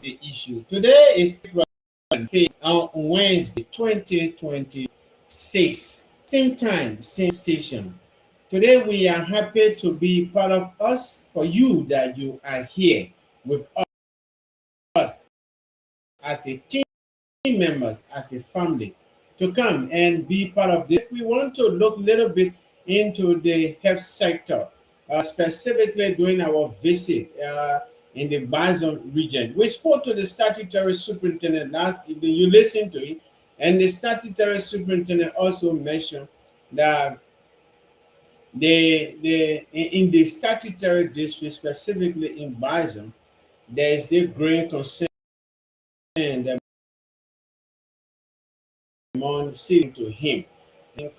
the issue. Today is on Wednesday, 2026. Same time, same station. Today we are happy to be part of us for you that you are here with us as a team members, as a family, to come and be part of this. We want to look a little bit into the health sector, specifically during our visit in the Bison region. We spoke to the statutory superintendent last evening. You listened to it, and the statutory superintendent also mentioned that in the statutory district, specifically in Bison, there is a growing concern among sitting to him in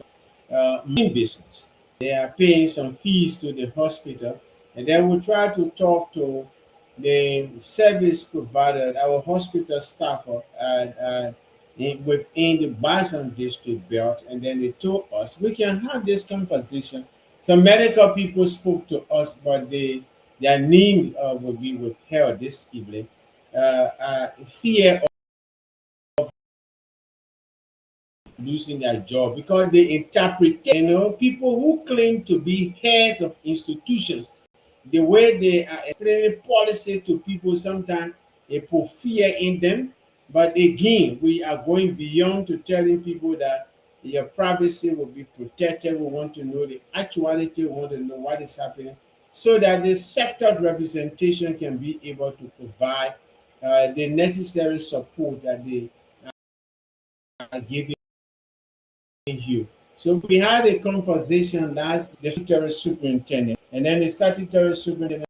business. They are paying some fees to the hospital, and then we try to talk to the service provider, our hospital staff within the Bison district belt, and then they told us we can have this conversation. Some medical people spoke to us, but their name will be withheld this evening. Fear losing their job because they interpret, people who claim to be heads of institutions, the way they are explaining policy to people, sometimes they put fear in them. But again, we are going beyond to telling people that your privacy will be protected. We want to know the actuality, we want to know what is happening, so that the sector representation can be able to provide the necessary support that they are giving you. So we had a conversation last, the statutory superintendent, and then the statutory superintendent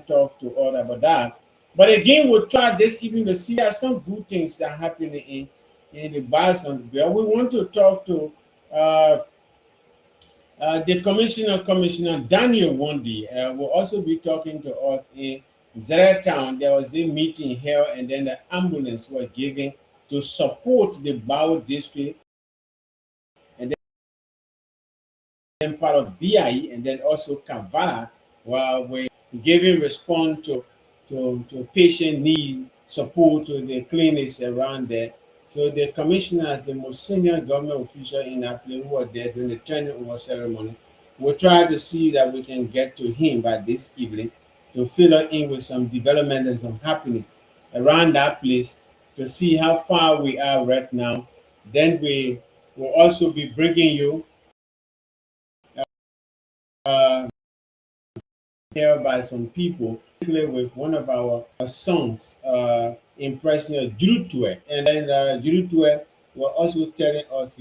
talked to us about that. But again, we'll try this evening to see there are some good things that are happening in the Bison bill. We want to talk to the Commissioner Daniel Wandi will also be talking to us in Town. There was a meeting here, and then the ambulance were given to support the Bao district, and then part of BIE, and then also Kavala, while we're giving response to patient need support to the clinics around there. So the commissioner, as the most senior government official in our place, who was there during the turning over ceremony, we'll try to see that we can get to him by this evening to fill us in with some development and some happening around that place to see how far we are right now. Then we will also be bringing you here by some people, particularly with one of our sons, impressing Jurutue. And then Jurutue was also telling us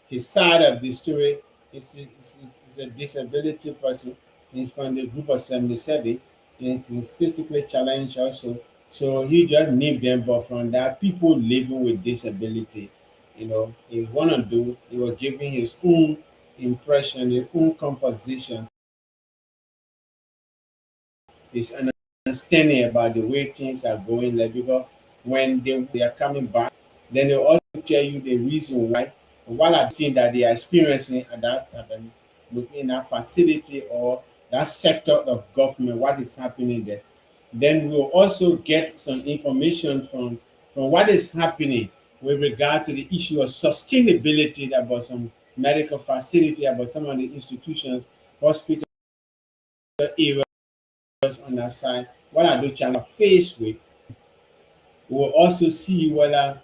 his side of the story. He's a disability person. He's from the group of 77. He's physically challenged also. So he just named them, but from that, people living with disability, he want to do, he was giving his own impression, his own conversation, his understanding about the way things are going. Like, because when they are coming back, then they also tell you the reason why, what are the things that they are experiencing at that within that facility or that sector of government, what is happening there. Then we'll also get some information from what is happening with regard to the issue of sustainability about some medical facility, about some of the institutions, hospital areas on that side. What are those challenges faced with? We'll also see whether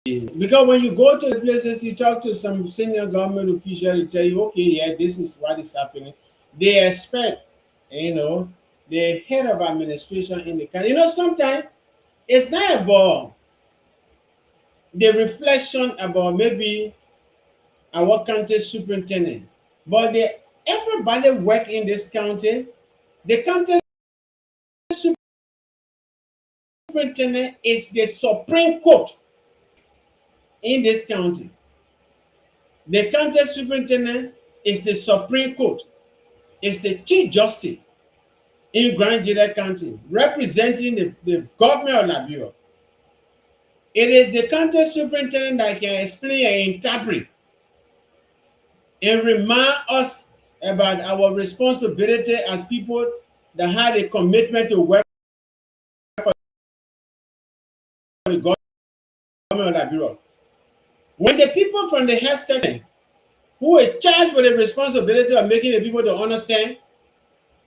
because when you go to the places, you talk to some senior government official, they tell you, okay, yeah, this is what is happening. They expect, the head of administration in the country. Sometimes it's not about the reflection about maybe our county superintendent, but everybody work in this county. The county superintendent is the supreme court in this county. The county superintendent is the supreme court. It's the chief justice in Grand Gedeh County, representing the government of Liberia. It is the county superintendent that can explain and interpret and remind us about our responsibility as people that had a commitment to work government of Liberia. When the people from the health sector who is charged with the responsibility of making the people to understand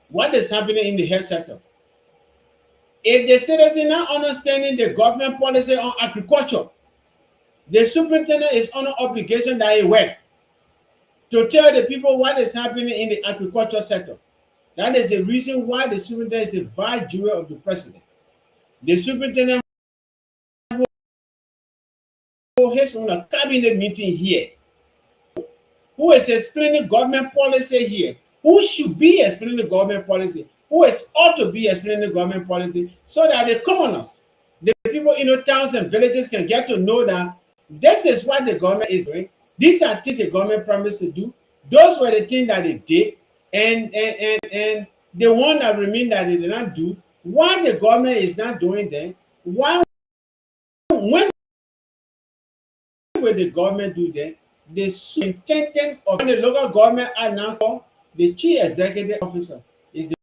what is happening in the health sector, if the citizen not understanding the government policy on agriculture, the superintendent is under obligation that he work to tell the people what is happening in the agriculture sector. That is the reason why the superintendent is the vice jury of the president. The superintendent has on a cabinet meeting here, who is explaining government policy here, who should be explaining the government policy, who is ought to be explaining the government policy, so that the commoners, the people in towns and villages can get to know that this is what the government is doing. These are things the government promised to do. Those were the things that they did, and the one that remain that they did not do. Why the government is not doing them? Why, when will the government do that? The superintendent of the local government are now called the chief executive officer is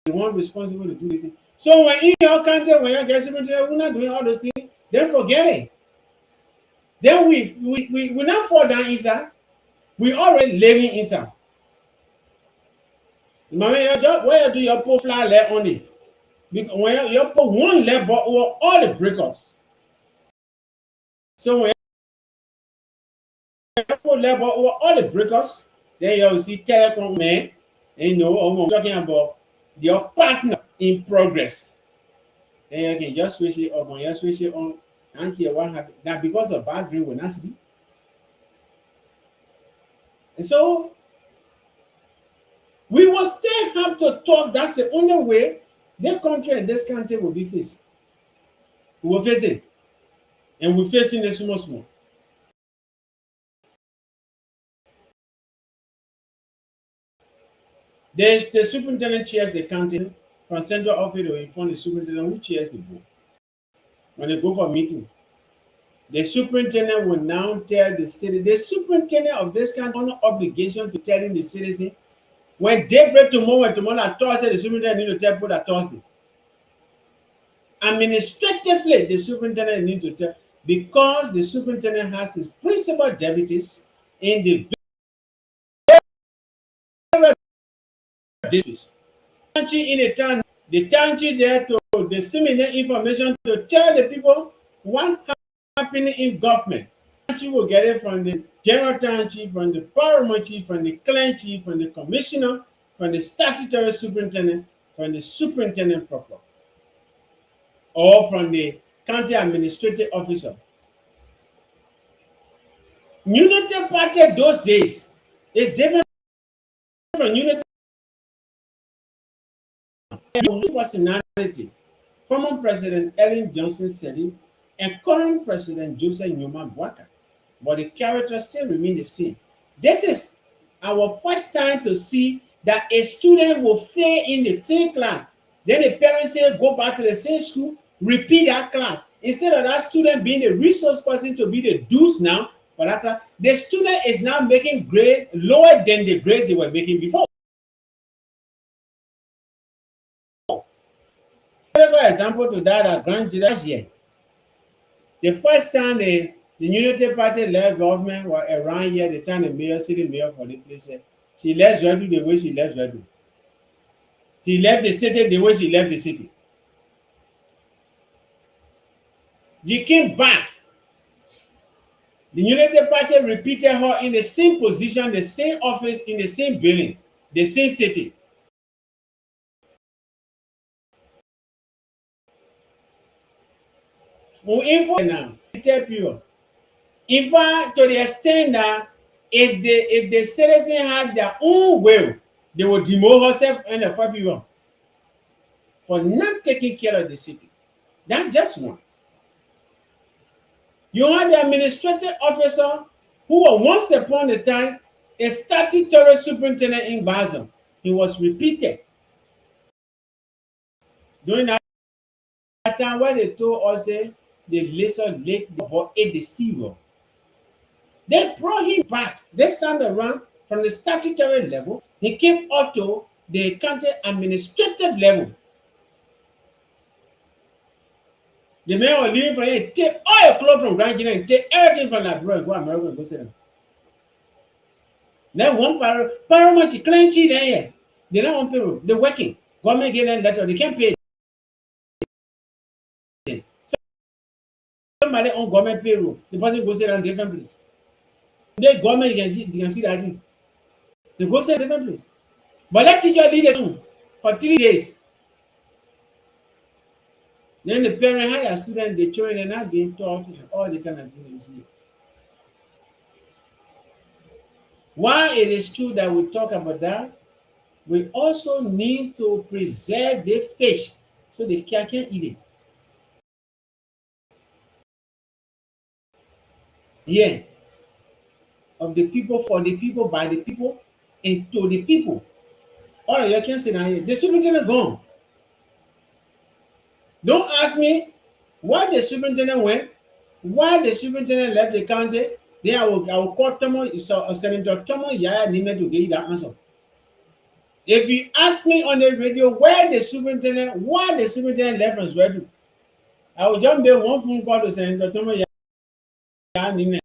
the one responsible to do the thing. So when in your country, when you get superintendent, we're not doing all those things, then forget it. Then we not fall down inside. We already living inside. When you do your put fly leg on it, when you put one leg but over all the breakers. So when you put leg but over all the breakers, then you will see telecom man, and you know I'm talking about your partner in progress. Then you can just switch it up, you switch it on, and hear what happened. Now because of bad dream will not sleep. And so we will still have to talk. That's the only way the country and this country will be faced. We will face it. And we're facing it small. The superintendent chairs the county from central office to inform the superintendent who chairs the board. When they go for meeting, the superintendent will now tell the city. The superintendent of this country has no obligation to telling the citizen when they break tomorrow at Thursday, the superintendent need to tell people that Thursday. Administratively, the superintendent need to tell, because the superintendent has his principal deputies in the districts. In a town, the township there to disseminate information to tell the people what happening in government. The township will get it from the general township, from the paramount chief, from the clan chief, from the commissioner, from the statutory superintendent, from the superintendent proper, or from the county administrative officer. Unity Party those days is different from Unity personality. Former President Ellen Johnson Sirleaf and current President Joseph Newman Boakai, but the characters still remain the same. This is our first time to see that a student will fail in the same class. Then the parents say go back to the same school, repeat that class. Instead of that student being the resource person to be the deuce now for that class, the student is now making grade lower than the grade they were making before. Another example to that at Grand last year. The first time the Unity Party led government was around here, the time the mayor, city mayor for the place said, she left Zwedu the way she left Zwedu. She left the city the way she left the city. She came back. The Unity Party repeated her in the same position, the same office, in the same building, the same city. For info now, tell people, if to the extent that if the citizen had their own will, they will demote herself and the 5 people for not taking care of the city. That's just one. You have the administrative officer who was once upon a time a statutory superintendent in Basel. He was repeated. During that time when they told us the lesser lake about the steal. They brought him back this time around from the statutory level. He came up to the county administrative level. The man was leaving from here, take all your clothes from Grand Guinea and take everything from Liberia and go America and go see them. Then one paramount clenchy there. Yeah. They don't want payroll. They're working. Government gave them letter. They can't pay them. Somebody on government payroll. The person goes to a different place. The government, you can see that thing. They go to a different place. But let teacher lead them for 3 days. Then the parent had a student, the children are not being taught and all the kind of things. While it is true that we talk about that, we also need to preserve the fish so the cat can eat it. Yeah. Of the people, for the people, by the people, and to the people. All right, you can say that here. The superintendent gone. Don't ask me why the superintendent went, why the superintendent left the county. Then I will call Senator Tomo Yaya Nime to get you that answer. If you ask me on the radio why the superintendent left from Swedu, I will just make one phone call to Senator Tomo Yaya Nime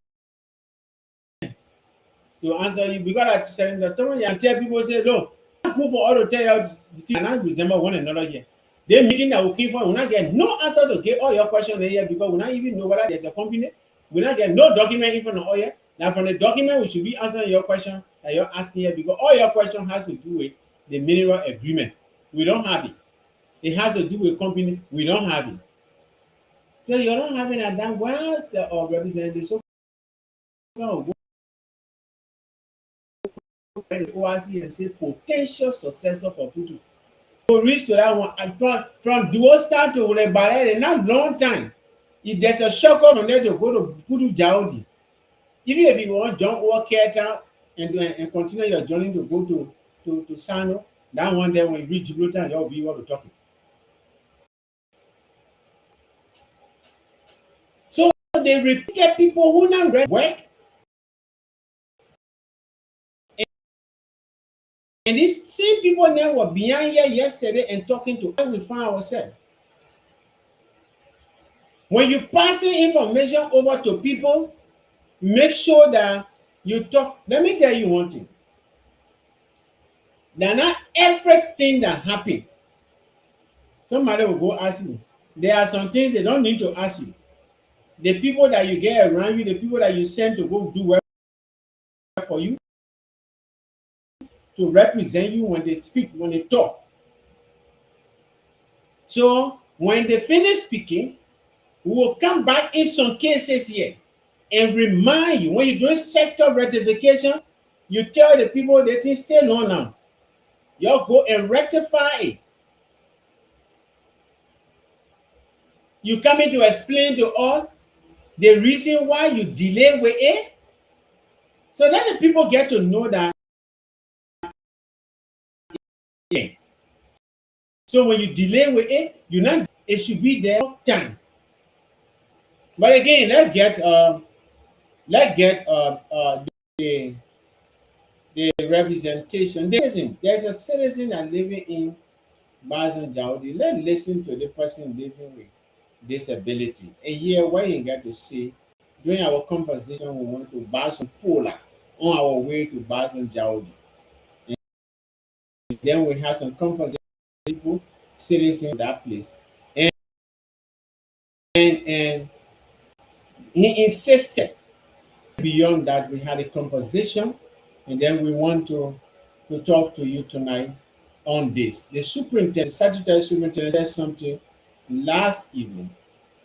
to answer you, because I Senator Tomo Yaya tell people say no, I'm cool for all to tell you the thing and I resemble one another here. The meeting that we came for, we not get no answer to get all your questions here because we not even know whether there's a company. We not get no document in front of all here. Now from the document, we should be answering your question that you're asking here because all your question has to do with the mineral agreement. We don't have it. It has to do with company. We don't have it. So you're not having a damn well representative. So go to the ORC and say potential successor for Putu. To reach to that one and from dual start to Rebare in not long time. If there's a shocker from there to go to Putu Jaudi. Even if you want John or Keta and continue your journey to go to Sano, that one there when you reach Gibraltar, you'll be able to talk. So they repeated people who now read work. And these same people now were behind here yesterday and talking to us. We find ourselves. When you passing information over to people, make sure that you talk. Let me tell you one thing. That not everything that happen, somebody will go ask you. There are some things they don't need to ask you. The people that you get around you, the people that you send to go do work for you, to represent you when they speak, when they talk. So when they finish speaking, we will come back in some cases here and remind you when you're doing sector rectification, you tell the people they think stay long now. You go and rectify it. You come in to explain to all the reason why you delay with it. So that the people get to know that. Yeah. So when you delay with it, you not it should be there time. But again, let's get the representation. There's a citizen that living in Bazan Jaudi. Let's listen to the person living with disability. A year where you get to see during our conversation we went to Bazan Pola on our way to Bazan Jaudi. And then we had some conversation with people citizens in that place. And he insisted beyond that we had a conversation and then we want to talk to you tonight on this. The superintendent, statutory superintendent said something last evening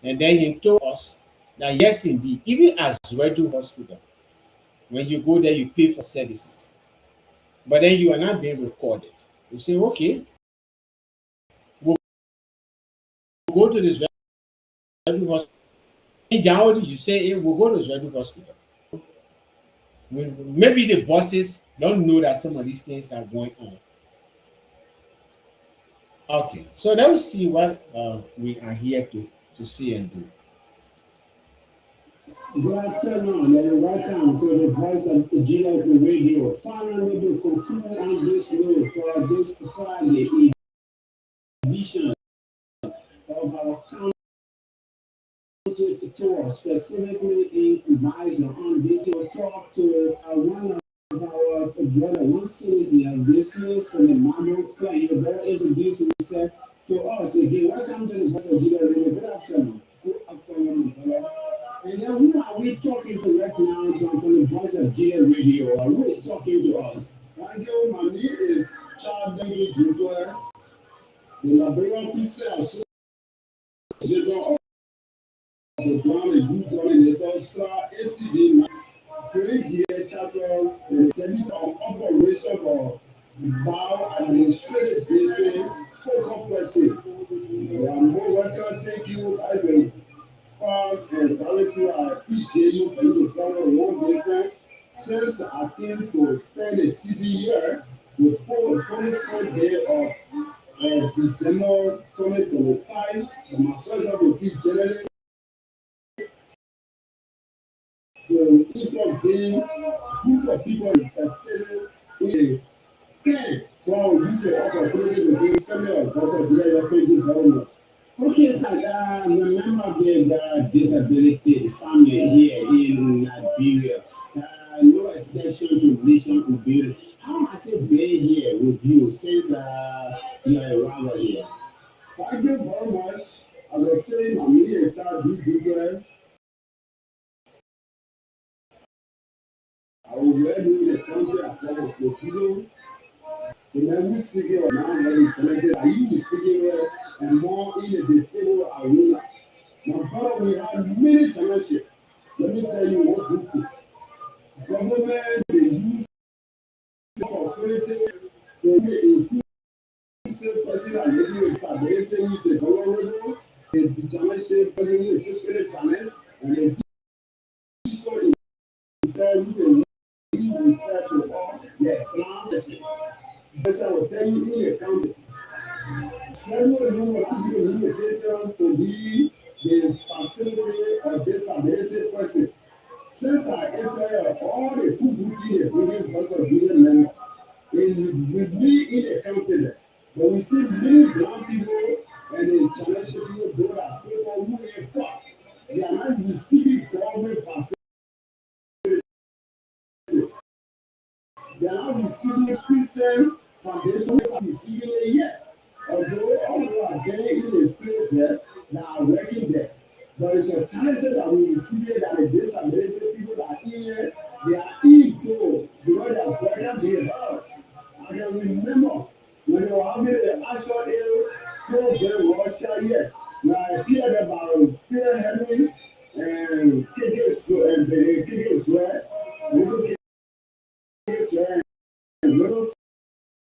and then he told us that yes indeed, even as Redu Hospital, when you go there you pay for services but then you are not being recorded. You say okay, we'll go to this Redu Hospital. In January you say hey, we'll go to this Redu Hospital. Maybe the bosses don't know that some of these things are going on. Okay, so let's see what we are here to see and do. Good afternoon and welcome to the Voice of Gedeh Radio. Finally, to conclude on this way for this Friday edition of our wanted to us specifically in advisor on this. We'll talk to one of our brother, one citizen of this place from the Mamo Clan. You better introduce himself to us again. Welcome to the Voice of Gedeh Radio. Good afternoon. Good afternoon, brother. And then who are we talking to right now from the Voice of Gedeh Radio? Who is talking to us? Thank you. My name is Charles David Dubois, the Liberian Peace Association the plan and good coordinator, Sir ACD Praise the chapter and technical operation for Bow Administrative District Focal Person. I'm more welcome. Thank you as a past and director. I appreciate you for you to cover one different. Since I came to spend a city year before the 24th day of December 2025, and my first time to see generally the intervene group of people participating in a so we use the opportunity to say family of Voice of Gedeh. Thank you very much. Okay, sir, the member of the disability family here in Liberia, no exception to nation Liberia. How has it been here with you since you are around here? Thank you very much. As I say, I'm here at Child I will read you the country account of Presidio. The level city of now having selected are you speaking and more in a disabled arena. Now, brother, we have many townships. Let me tell you what we do. Government, they use authority, they include person and making a disability is a vulnerable, the challenge person is a physical challenge, and the visual is a refer to all the plans. Yes, I will tell you in a county. Several number of people need attention to be the facility of disability person. Since I entered all the people in the building Voice of Gedeh member, is with me in a county. But we see many brown people and the challenge people, those are people who are taught. They are not receiving government facility. They are not receiving Christian foundation, they are receiving it yet. Although all are there in a place there that are working there. There is a challenge that we receive it that the disability people that are in here, they are into because they are very being heard. I can remember when they were having the Action Hill program Russia here. Now I hear about Spear Henry and KK Swear, and little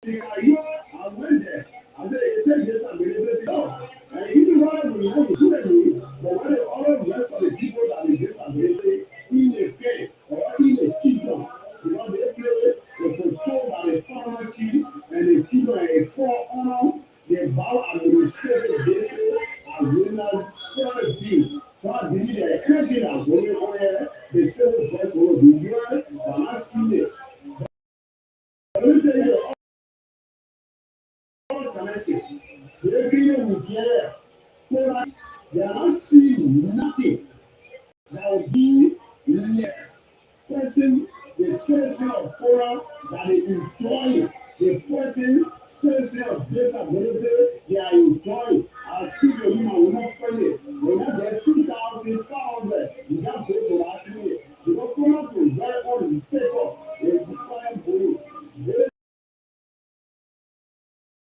I went there. I said, he said, yes, I'm going to go. And even when we have to do it, but when all the rest of the people that are disability in a pay or in a kingdom, because they play the control by the poverty and the kingdom and for honor, the bow administrative district are really very few. So I believe that anything that's going on here, the civil force will be here, but I see it. But let me tell you, they agree with care. They are not seeing nothing that will be left. Person, the citizen of Torah that is enjoying. The person, citizen of disability, they are enjoying. I speak to you, I will not pay it. When I get 2,500, you can't go to that clinic. You don't come out to drive on the paper. They require money.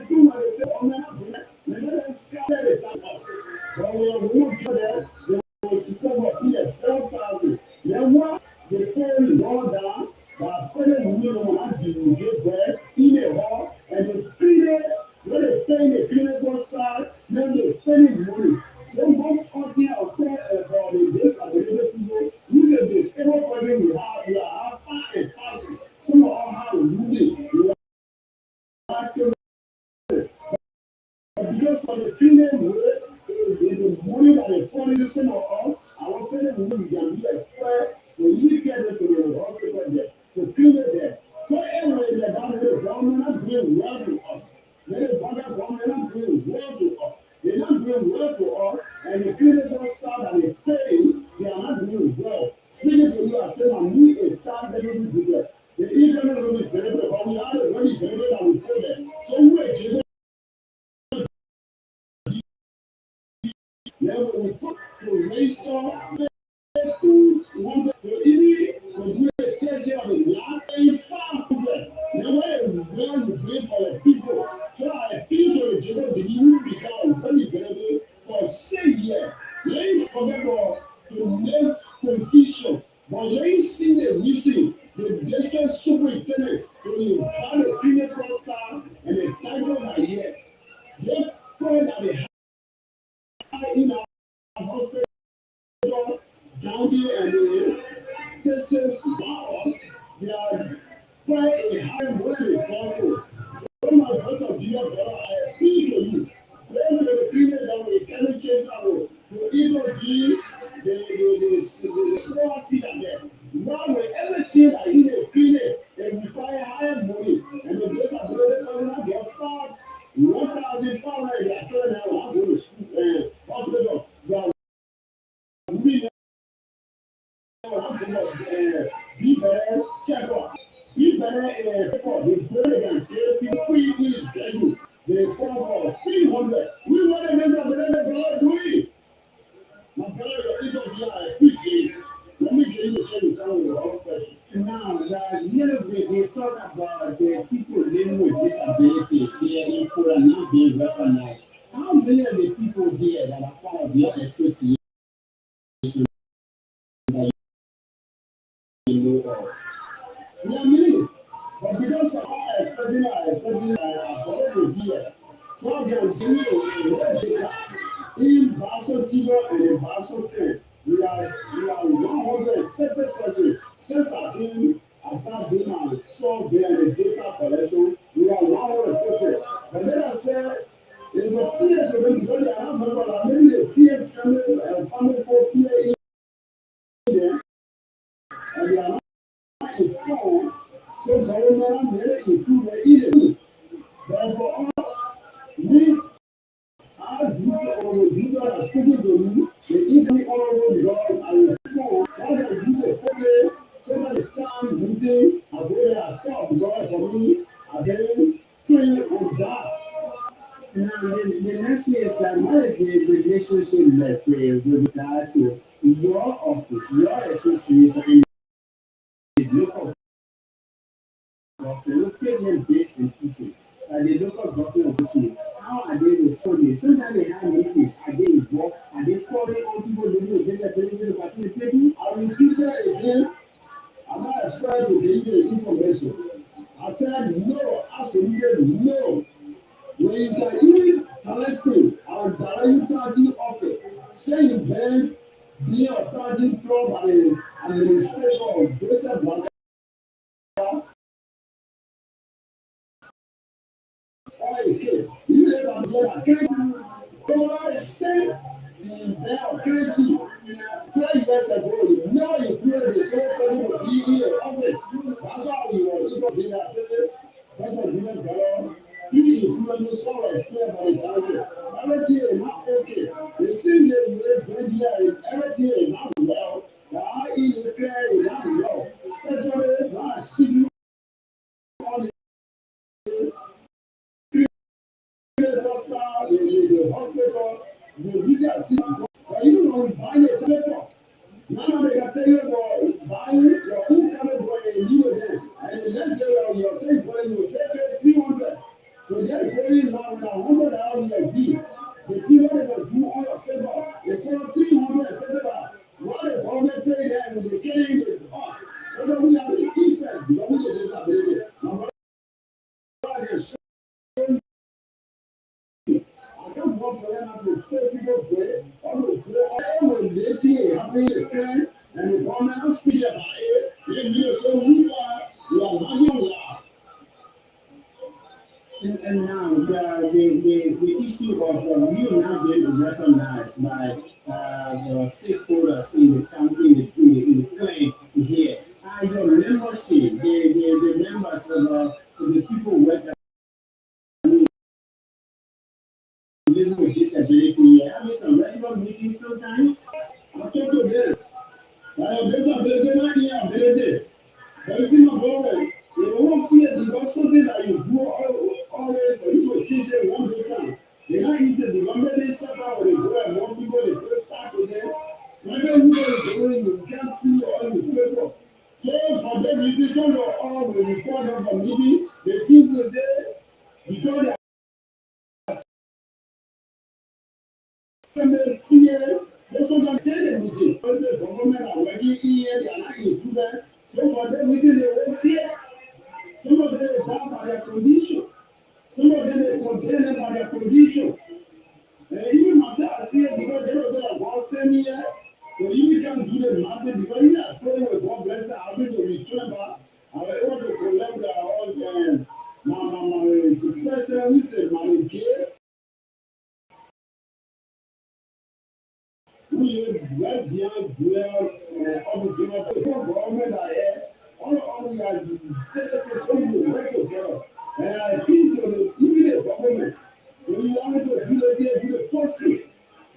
They say, oh man, but we won't go there. They will support for here 7,000. Then what? They pay all down. That pay minimum and you get bread in a hall and they clean it. When they pay the clinical side, then they spending money. So most of the for the disability people, usually the every person we have a person. Some of all have money. We have to because of the premium way, the money that they promise some of us, our parents we can be a fair when you get them to the hospital there, to clean it there. So anyway, the government are doing well to us. The government are doing well to us. They're not doing well to us, and the clinical staff that they pay do that. The internet will celebrate, but we had already celebrated and we put there. So we Now we put to restore to one to any to the pleasure of the land and found them. Now when we pray for the people, so I appeal to the general the new become very available for 6 years. Let's forget about to make confusion, but let's see the mission, the district superintendent to invite the clinical staff and the title by yet. They pray that they have in our hospital Zambia and this cases laws, they are quite a high money possible. So my first of year, I appeal to you. Go to the people that we can case out to interview the policy that there. Now with everything that in a clinic, they require higher money and the place of the government they are found 1,500 they are trying to go to school hospital. They are really bíbẹ̀rẹ̀ kẹ́kọ̀ọ́ bíbẹ̀rẹ̀ kẹ́kọ̀ọ́ the break and pay people free is schedule dey call for 300 we wan dey make some people dey do it na brother your interest here I appreciate let me give you a chance to come with your own question. Now, little bit they talk about the people living with disability here in Korea not being recognized. How many of the people here that are part of your association you know of? We are many, but because I expecting about here, so can see in Basel Tigo and in Basel Pen, we are 150%. Since I've been on short there and the data collection, we are 150. But then I said, it's a fear to them because they are not about maybe they fear family for fear in there, and they are not informed. So government made improve the industry. Therefore, me, I do that speaking to me, the incoming honorable because I was informed, so that use a phone, so that the time meeting, I go there, I talk because for me, I then train on that. Now, the next is that what is the relationship like with regard to your office, your association, and the local government, local based in PC, the local government officials, how are they responding? Sometimes they have meetings, are they involved? Are they calling on people living with disability to participate? I will repeat that again. I'm not afraid to give you the information. I said no, absolutely no. When you can even collecting our direct party offer, say you then be a party club and administrator of Joseph Bank. You never get a God sent the bell 12 years ago. You never included the same person to be here. That's how we were even that. That's a different girl. He is really so explained by the country. Everything is not okay. The same day we live in here, everything is not well. The IE is not well. Especially last city on the hospital, the visa city. But you know, we buy a paper. Now they can tell you about buying your own kind of boy and you again. And let's say you're saying, boy, you say 300. So they're going now with 100 hours a year. The people that do all your favor, they call 300 a favor. What the government pay them and they carry the us. Whether we have the effect, we don't need a disability. Number one is I can't work for them to say people pray, or to pray, or when they think having a plan, and the government speak about it, they may say, we are not law. And now the issue of you now being recognized by the stakeholders in the company, in the claim here, your membership, the members of the people work living with disability, having some regular meetings sometimes. I talk to them. Disability, not here, ability. You see, my brother, you won't fear because something that you do always for you to teach it one day time. It's not easy because maybe they shut down when they go and more people they first start with them. Maybe you know it's going, you can't see or you pray for. So for that reason, some of all when we call them from meeting, they think that they because they fear. So sometimes tell them meeting. So the government are working here, they are not improving. So for that reason, they won't fear. Some of them are bound by their condition. Some of them they condemn by their condition. Even myself, I see it because they don't say that God sent me here. So you can't do the nothing because you are praying with God bless them. I'll be to return back. I was able to collect all my suppressor, we say my gear. We went beyond dwell opportunity. The government are here. All we are citizens who work together. And I think to the even the government, when you want to do the policy.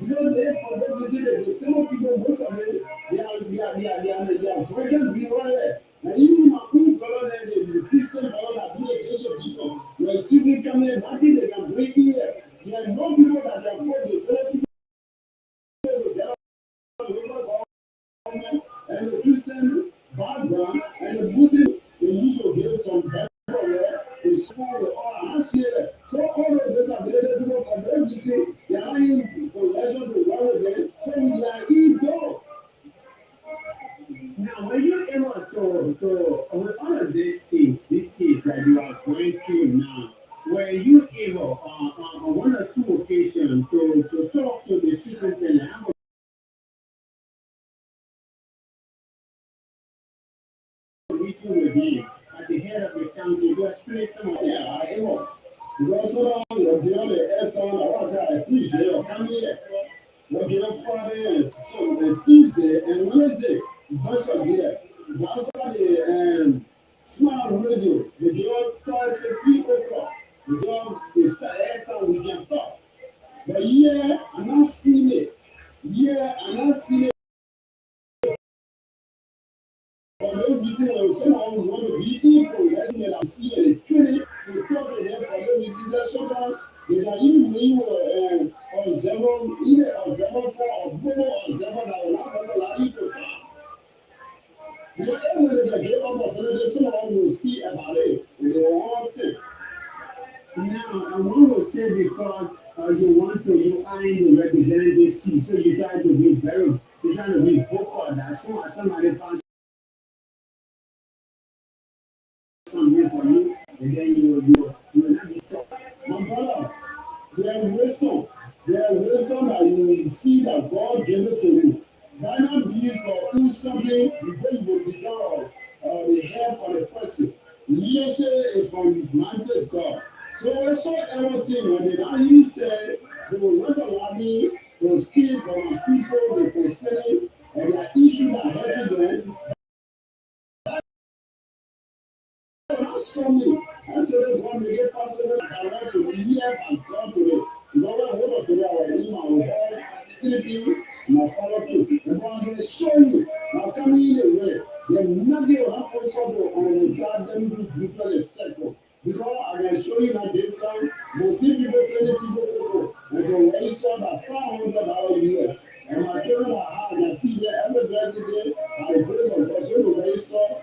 Because they for them visit the same people most of them they are frightened people right there. And even my own brother the Christian brother that do the nation people, when season coming, nothing they can bring here. There are no people that can put the same people together and the Christian background and the Muslim they use to give some everywhere is for the all last year. So all of this are related people from every city, they are in relation to one of them, so we are in. Now, when you're able to with all of these things that you are going through now, were you able on one or two occasions to talk to the superintendent, have a meeting with him as the head of the council to explain some of yeah, I was. Because so long you're doing the aircon, I was I appreciate you coming here. We're doing Friday, so Tuesday and Wednesday, Voice of Gedeh. That's why the smart radio, the girl twice a 3 o'clock. The girl, the airtime we can talk. But yeah, I'm not seeing it. Yeah, I'm not seeing it. For no reason, when someone want to be equal, that's when I see it. To talk to them for no reason. There's someone, they can even bring observer, either observer for or global observer that will not allow you to talk. Whatever they get opportunity, someone will speak about it. And they will all say. Now, I want to say because you are in the representative seat, so you try to be you try to be vocal. That soon as somebody finds something for you, and then you will not be taught. My brother, there is wisdom that you will see that God gave it to you. Why not be to do something before you will become the head for the person? Leadership is from minded God. So I saw everything when they actually said they will not allow me to speak for my people, they concerning and their issue that hurting them. Not show me. Actually, God may get possible that I want to hear and come to it. Lord, I want to I was in my head, sleeping, my follow too. And God will show you. Now come in the way. Then nothing will happen so on the job them to do the circle. Because I can show you that this time, most people, 20 people, and the way saw that $500 US. And my children are hard and see that every blessed day, I praise of God, so the way saw.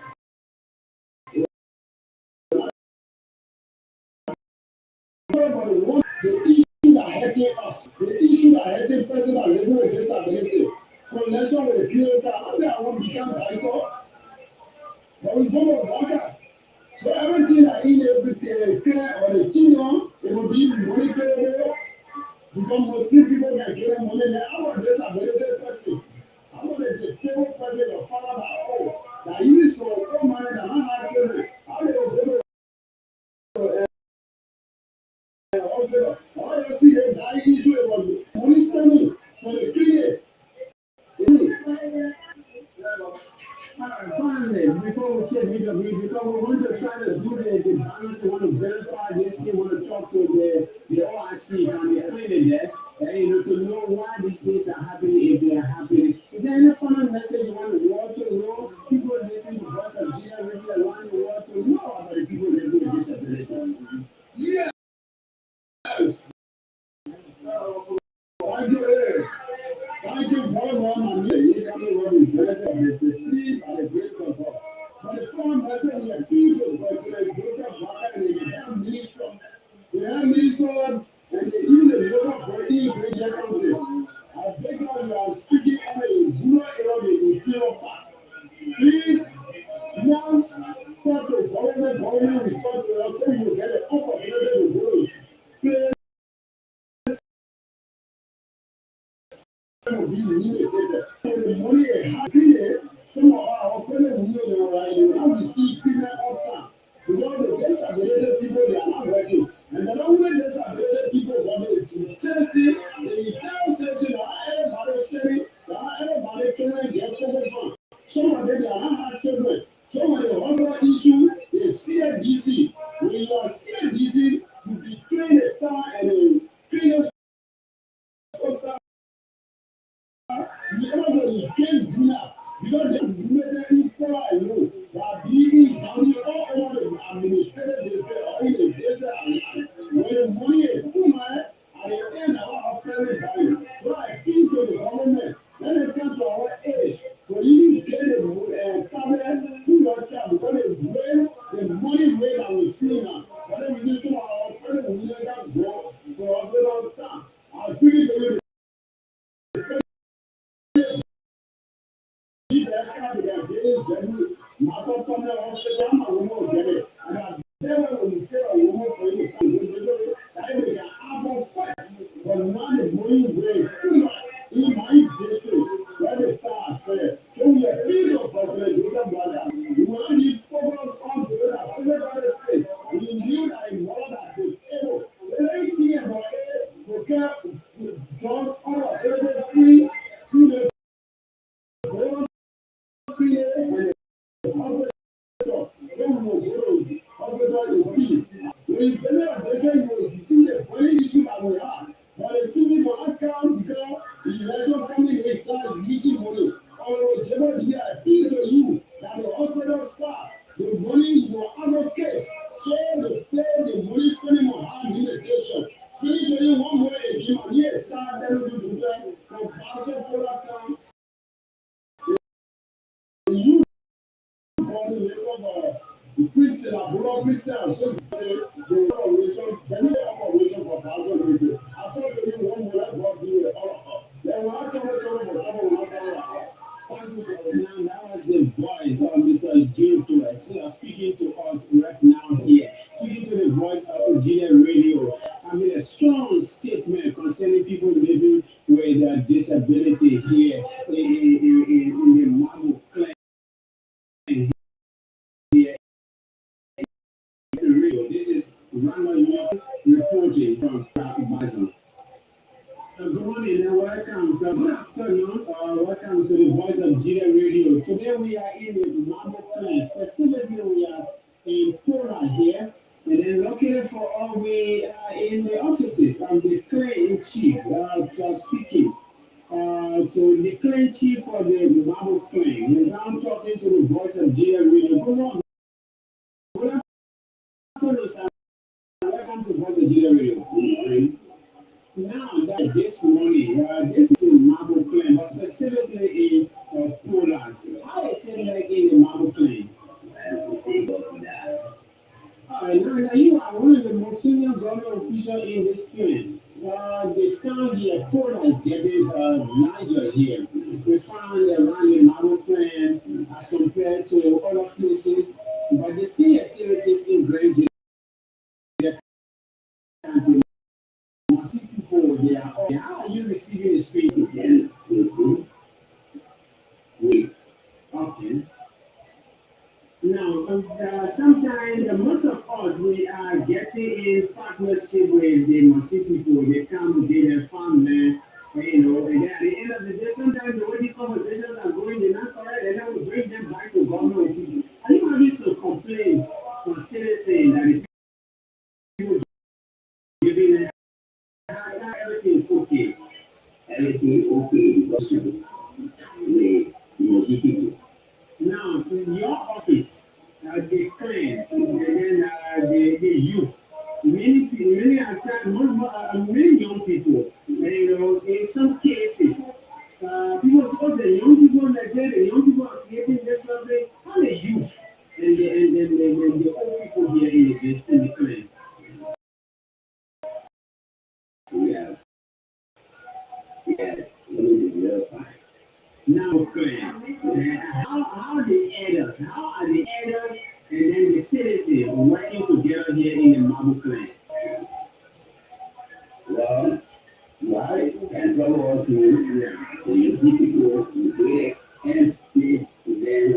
The issue that hurting us, the issue that hurting person that living with disability, connection with the creator. I say I want to become biker, but we follow worker. So everything that in the care or the children, it will be monitored because most people can get money. I want disability person. I want a disabled person, your father that oh, that you so all money that I have children. I will go hospital. All you see is that issue about money spending for the clinic. Finally, before we take it away, because we want to try to do the balance, we want to verify this, we want to talk to the OIC from the clinic there, to know why these things are happening, if they are happening. Is there any final message you want to want to know? People listen to Voice of Gedeh really a lot. to President Joseph Baka and the Prime Minister. The Prime Minister and even the local body in the country. I beg you are speaking on a rural area in Interior Park. Please, once talk to government will talk to us so you get the opportunity to go. Please, some of you need to get the money and happy. Some of our fellow you now receive treatment upfront. Because the disability people, they are not working. And the only disability people want to seriously, the entire section, everybody study, everybody can get covered. Some of them are not had treatment. Some of the hospital issue is CNDC. When you are CNDC, you between the town and the previous staff, you ever get dinner. Because they made equal alone. But being down here all over the administrative district or in the district, when the money is too much, at the end of our parent value. So I think to the government, let it come to our age, for you to get the cabinet through your child, because the money way that we see now, for the reason some of our parents will never go for a very long time. I was speaking to you. That was the voice of Mr. Gedeh speaking to us right now here, speaking to the voice of Gedeh Radio, having a strong statement concerning people living with a disability here in the Mamo clan here in Radio. This is Rama reporting from Bison. Good morning and welcome. Good afternoon. Welcome to the Voice of Gedeh Radio. Today we are in the Mamo clan. Specifically, we are in Pora here. And then located for all, we are in the offices of the clan in chief speaking to the clan chief for the Mamo clan. He's now talking to the Voice of Gedeh Radio. Good morning. Good afternoon, sir. Welcome to Voice of Gedeh Radio. Good morning. Now that this morning, this is in Mamo clan, but specifically in Poland. How is it like in the Mamo clan? Now you are one of the most senior government officials in this clan. The town here, Poland, is getting larger here. We found around the Mamo clan as compared to other places, but the same activities in Grand country. People, they are all, how are you receiving the space again? Okay. Now, sometimes most of us, we are getting in partnership with the Masi people. They come together, family, and then at the end of the day, sometimes the way the conversations are going, they're not correct, and then we bring them back to government officials. Are you having some complaints from citizens that the people giving everything is okay? Everything okay because we Masi people. Now, in your office, the clan, and then the youth, many young people, in some cases, people suppose the young people like that, the young people are creating this problem, how the youth and the people here in the clan. Yeah, yeah, we need to verify. Now, clan, how are the elders and then the citizens working together here in the Mabu clan? Well, why and trouble to the see people who do it and place to them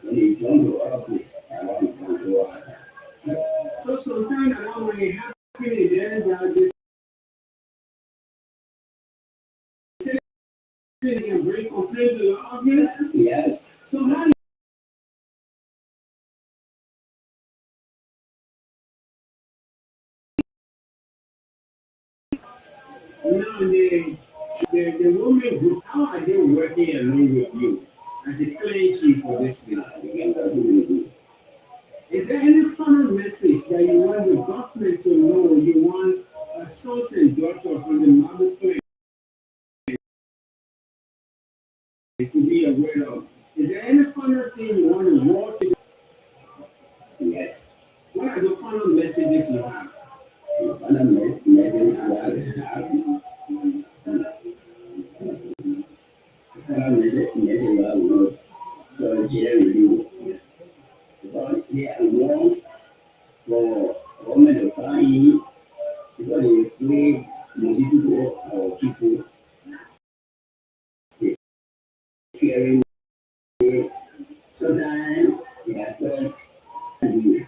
when they come to our place. I want to come to water. So sometimes around when it happens, then the city can bring complaint to your office. Yes. So how now the women group, how are they working along with you as a clan chief for this place? Is there any final message that you want the government to know? You want a sons and daughter from the Mabu clan to be aware of? Is there any final thing you want the world to? Yes. What are the final messages you have? The final message I have. The final message I want to share with you. Because there are wants for government to buy in because they play music people or people they caring sometimes they are told to do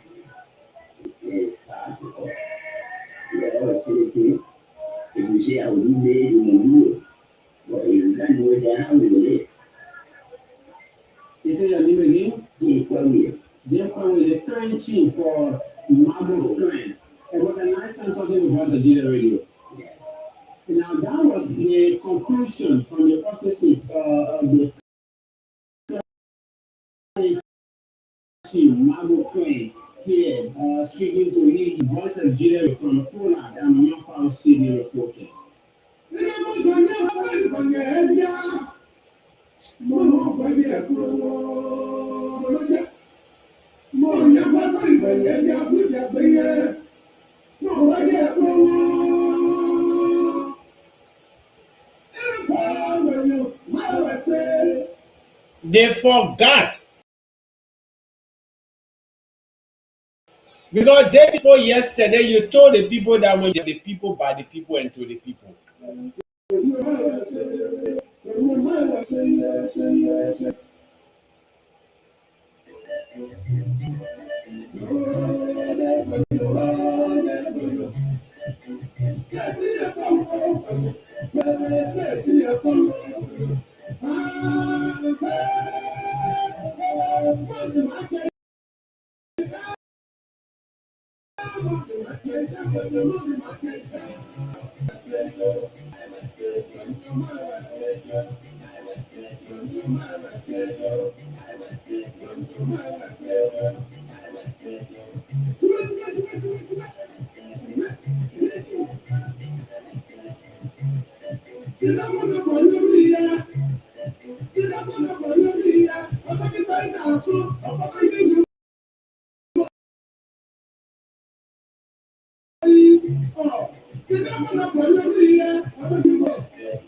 it's hard to us. We are always saying if you say I will do this, you will do it. But if you can't do it, how will you live? You say your name again? Jim Kwame. Jim Kwame, the clan chief for Mabu clan. It was a nice time talking with us at Gedeh Radio. Yes. Now that was the conclusion from the offices of the chief Mabu clan here, speaking to me, Voice of Gedeh from Poland and Young City reporting. They forgot because day before yesterday you told the people that when you're the people by the people and to the people.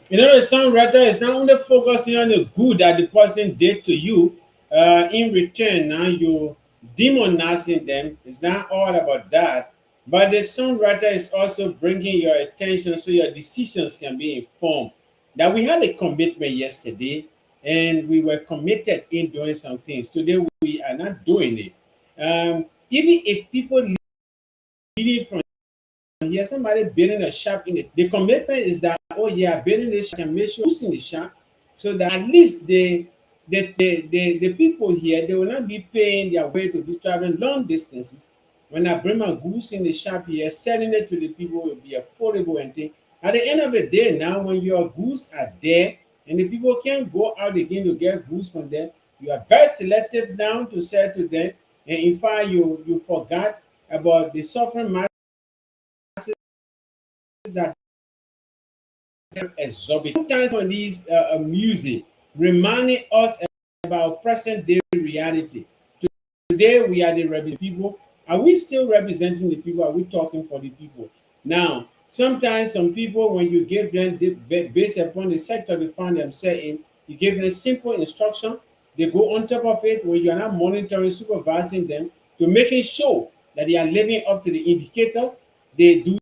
You know, the songwriter is not only focusing on the good that the person did to you, in return, now you demonizing them. It's not all about that. But the songwriter is also bringing your attention so your decisions can be informed. That we had a commitment yesterday and we were committed in doing some things. Today, we are not doing it. Even if people leave from here, somebody building a shop in it. The commitment is that, oh yeah, building this shop can make sure who's in the shop so that at least the people here, they will not be paying their way to be traveling long distances. When I bring my goods in the shop here, selling it to the people will be affordable and thing. At the end of the day, now when your goods are there and the people can't go out again to get goods from them, you are very selective now to sell to them. And in fact, you forgot about the suffering masses that exorbitant. Sometimes on these music reminding us about present day reality. Today we are the rebel people. Are we still representing the people? Are we talking for the people? Now, sometimes some people, when you give them based upon the sector they find themselves in, you give them a simple instruction, they go on top of it when you are not monitoring, supervising them to making sure that they are living up to the indicators. They do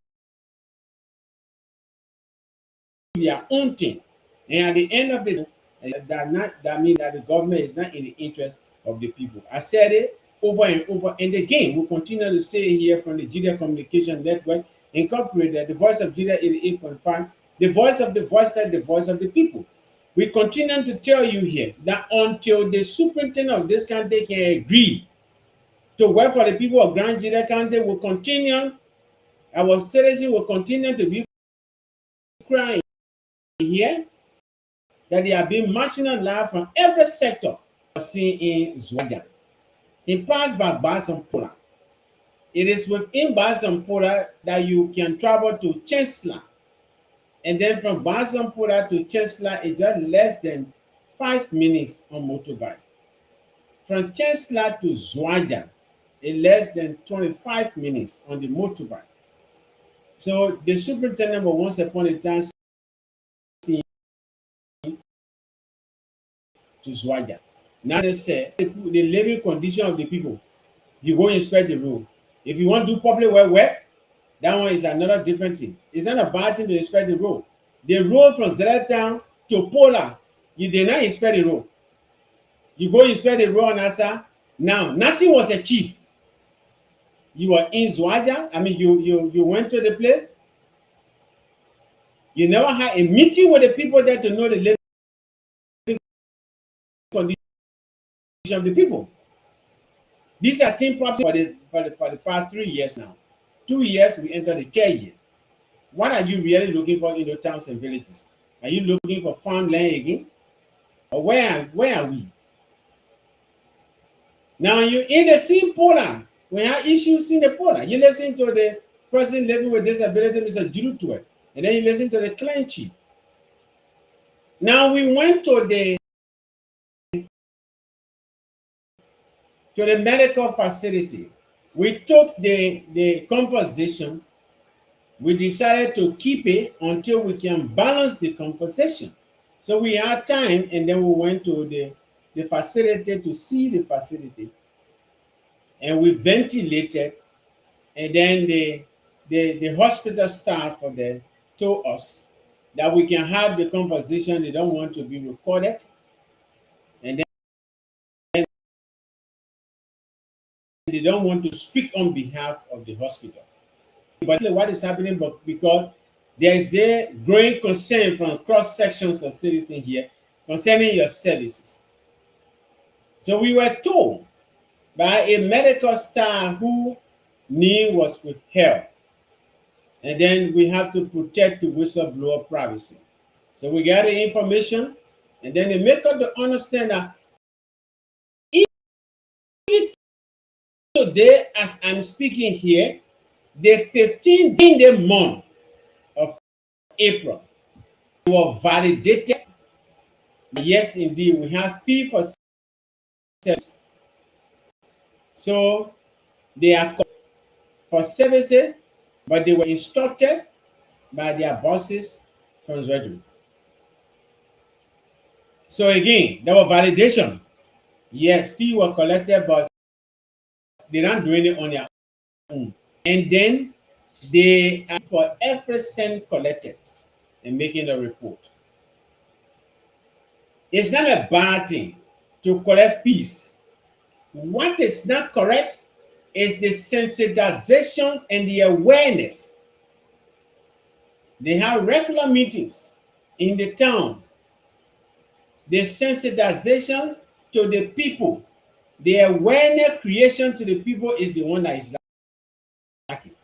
their own thing. And at the end of the day, that means that the government is not in the interest of the people. I said it over and over and again. We continue to say here from the Gedeh Communication Network, Incorporated, the Voice of Gedeh 88.5, the voice of the voiceless, the voice of the people. We continue to tell you here that until the superintendent of this country can agree to work for the people of Grand Gedeh County, will continue, our citizens will continue to be crying here that they are being marginalized live from every sector. Seen in Zwaja. It passed by Basampola. It is within Basampola that you can travel to Chancellor. And then from Basampola to Chancellor, it's just less than 5 minutes on motorbike. From Chancellor to Zwaja, it's less than 25 minutes on the motorbike. So the superintendent was once upon a time to Zwaja. Now they say the living condition of the people. You go inspect the road. If you want to do public work, that one is another different thing. It's not a bad thing to inspect the road. The road from Zeratown to Pola, you did not inspect the road. You go inspect the road on Asa. Now, nothing was achieved. You were in Zwaja. I mean, you went to the place. You never had a meeting with the people there to know the living condition of the people. These are team props for the past 3 years now. 2 years, we enter the third year. What are you really looking for in the towns and villages? Are you looking for farmland again? Or where are we? Now you in the same Poland, we have issues in the Poland. You listen to the person living with disability, Mr. Jurutuet, and then you listen to the clan chief. Now we went to the medical facility. We took the conversation. We decided to keep it until we can balance the conversation. So we had time, and then we went to the facility to see the facility, and we ventilated, and then the hospital staff for them told us that we can have the conversation. They don't want to be recorded, and then they don't want to speak on behalf of the hospital. But what is happening, but because there is the growing concern from cross sections of citizens here concerning your services. So we were told by a medical staff who name was withheld, and then we have to protect the whistleblower privacy. So we got the information, and then they make us to understand that today, as I'm speaking here, the 15th day month of April was validated. Yes, indeed, we have fee for service. So they are for services, but they were instructed by their bosses from Zweden. So again, there was validation. Yes, fee were collected, but they're not doing it on their own. And then they ask for every cent collected and making a report. It's not a bad thing to collect fees. What is not correct is the sensitization and the awareness. They have regular meetings in the town. The sensitization to the people, the awareness creation to the people is the one that is lacking.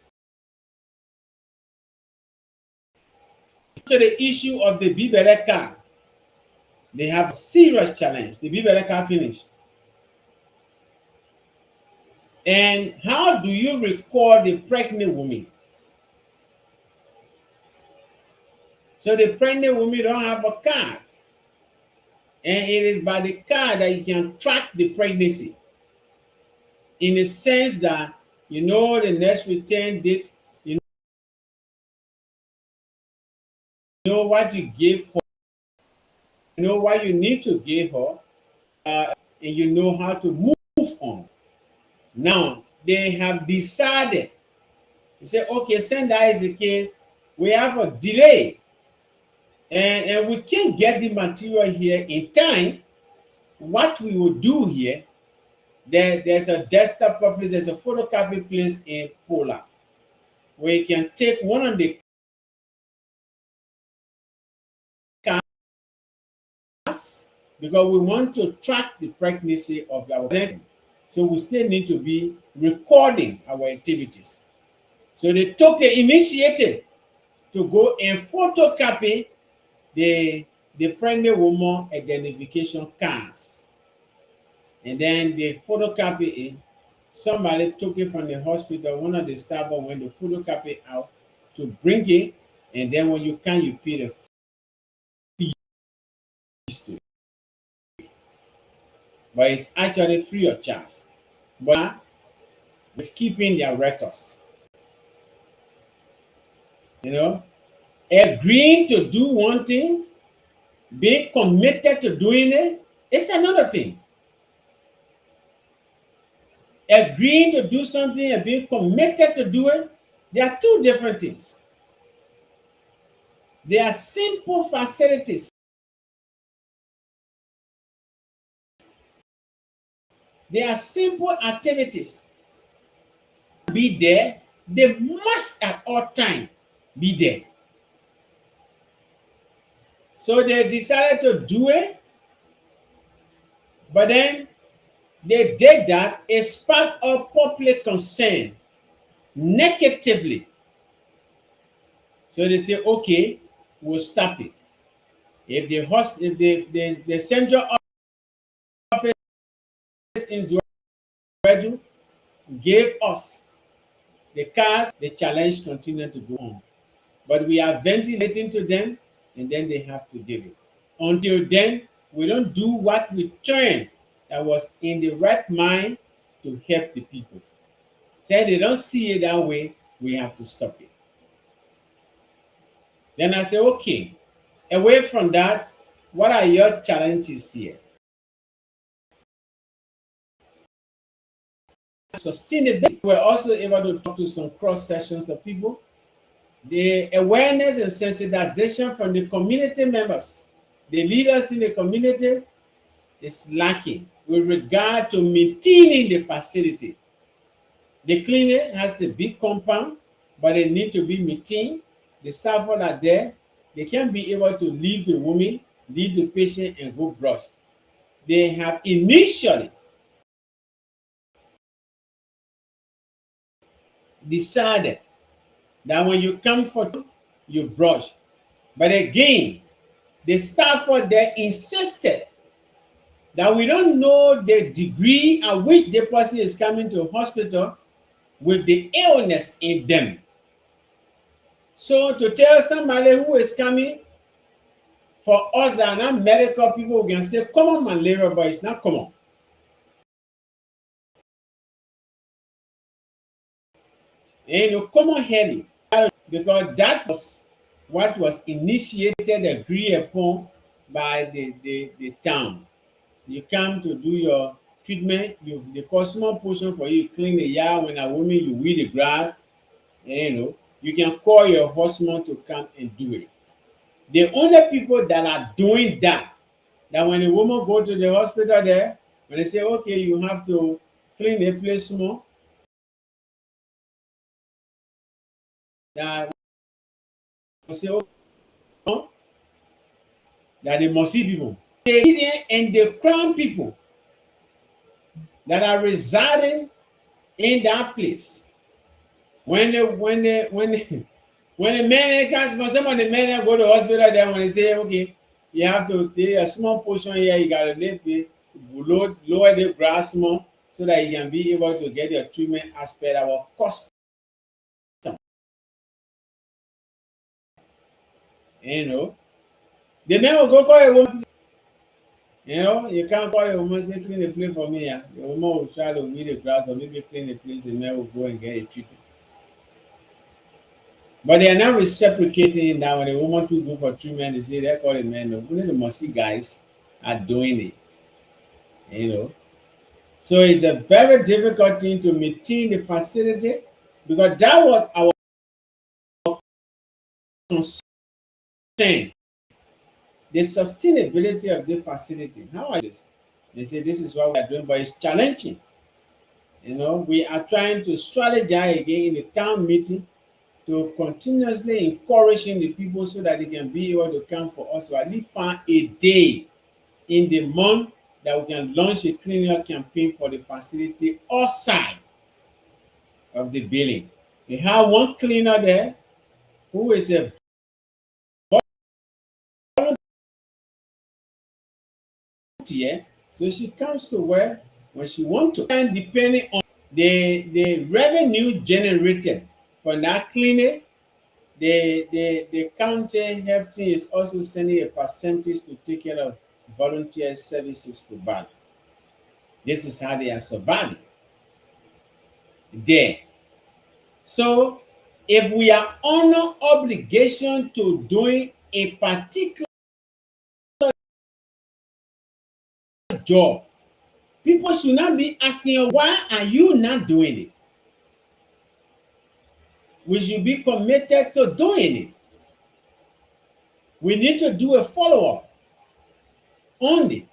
So the issue of the Bibele car, they have serious challenge. The Bibele car finished. And how do you record the pregnant woman? So the pregnant woman don't have a card. And it is by the card that you can track the pregnancy. In the sense that You know the next return date. You know what you gave her. You know what you need to give her, and you know how to move on. Now they have decided. They say, okay, since that is the case, we have a delay, and we can't get the material here in time. What we will do here, there's a desktop place, there's a photocopy place in Poland where you can take one of the cars because we want to track the pregnancy of our parent. So we still need to be recording our activities. So they took the initiative to go and photocopy the pregnant woman identification cards. And then they photocopy it. Somebody took it from the hospital, one of the staff went to photocopy out to bring it, and then when you can, you pay the fees to it. But it's actually free of charge. But with keeping their records, you know, agreeing to do one thing, being committed to doing it, it's another thing. Agreeing to do something and being committed to do it, they are two different things. They are simple facilities. They are simple activities. Be there. They must at all time be there. So they decided to do it, but then they did that. It sparked up public concern negatively. So they say, okay, we'll stop it. If the central office in Zwedu gave us the cars, the challenge continued to go on. But we are ventilating to them, and then they have to give it. Until then, we don't do what we trained that was in the right mind to help the people. Say they don't see it that way, we have to stop it. Then I say, okay, away from that, what are your challenges here? Sustainability. We're also able to talk to some cross sections of people. The awareness and sensitization from the community members, the leaders in the community, is lacking with regard to maintaining the facility. The clinic has a big compound, but they need to be maintained. The staff that are there, they can't be able to leave the woman, leave the patient, and go brush. They have initially decided that when you come for you brush. But again, the staff there insisted that we don't know the degree at which the person is coming to hospital with the illness in them. So to tell somebody who is coming, for us that are not medical people, we can say common malaria, but it's not common. And you common headache, because that was what was initiated, agreed upon by the town. You come to do your treatment, they call small portion for you, clean the yard. When a woman, you weed the grass, and you can call your husband to come and do it. The only people that are doing that when the woman go to the hospital there, when they say, okay, you have to clean the place more, that say, oh, that they must see people. And the crown people that are residing in that place, when the men can't, for some of the men go to the hospital there, when they say, okay, you have to take a small portion here, you gotta lower the grass more so that you can be able to get your treatment as per our custom. The men will go call a woman. You know, you can't call your woman say clean the place for me. Yeah? Your woman will try to weed the grass or maybe clean the place, the man will go and get a treatment. But they are now reciprocating that when a woman to go for treatment, they say they call the men. No, only the musty guys are doing it. You know. So it's a very difficult thing to maintain the facility because that was our concern. The sustainability of the facility. How are this? They say this is what we are doing, but it's challenging. You know, we are trying to strategize again in the town meeting to continuously encouraging the people so that they can be able to come for us to at least find a day in the month that we can launch a cleanup campaign for the facility outside of the building. We have one cleaner there who is a volunteer, so she comes to work when she wants to. And depending on the revenue generated for that cleaning, the county health team is also sending a percentage to take care of volunteer services provided. This is how they are surviving there. So if we are under obligation to doing a particular job, people should not be asking you, why are you not doing it? We should be committed to doing it. We need to do a follow-up on it.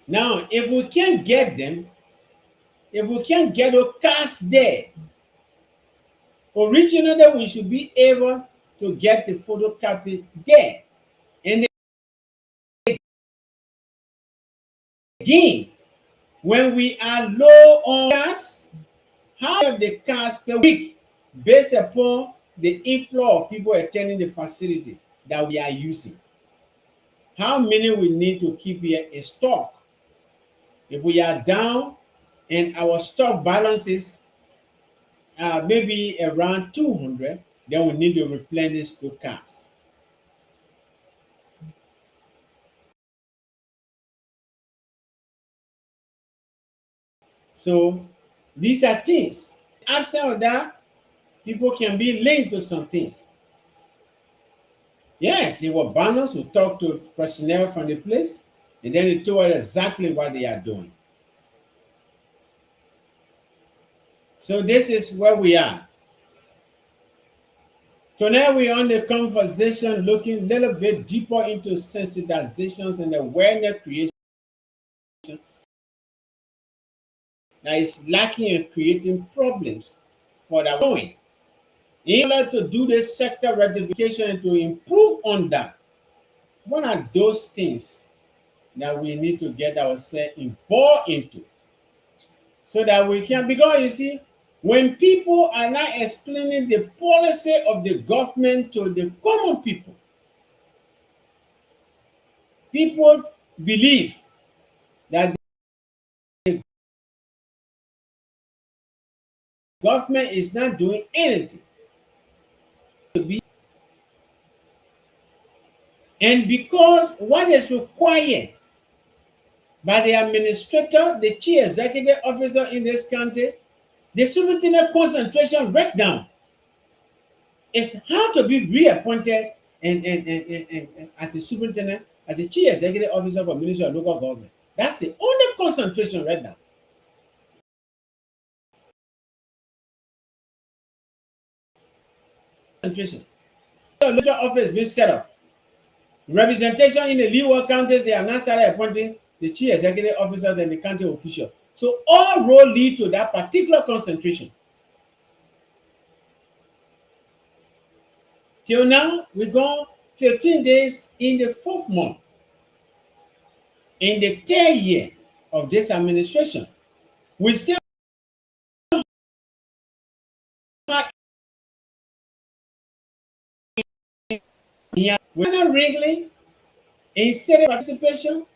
Now, if we can't get them, if we can't get a cast there, originally we should be able to get the photocopy there. And again, when we are low on cast, how of the cast per week based upon the inflow of people attending the facility that we are using? How many we need to keep here in stock? If we are down and our stock balances maybe around 200, then we need to replenish the cars. So these are things. Absent of that, people can be linked to some things. Yes, they were banners who talk to personnel from the place, and then they told exactly what they are doing. So this is where we are. So now we're on the conversation looking a little bit deeper into sensitizations and awareness creation that is lacking in creating problems for the growing. In order to do this sector rectification and to improve on that, what are those things that we need to get ourselves involved into so that we can, because you see, when people are not explaining the policy of the government to the common people, people believe that the government is not doing anything to be, and because what is required by the administrator, the chief executive officer in this country, the superintendent concentration breakdown is how to be reappointed and as a superintendent, as a chief executive officer for Ministry of Local Government. That's the only concentration right now. Concentration. The local office being set up. Representation in the leeward counties, they have now started appointing the chief executive officers and the county official. So all roads lead to that particular concentration. Till now, we go 15 days in the 4th month. In the 3rd year of this administration, we still have we're not wrangling in city participation.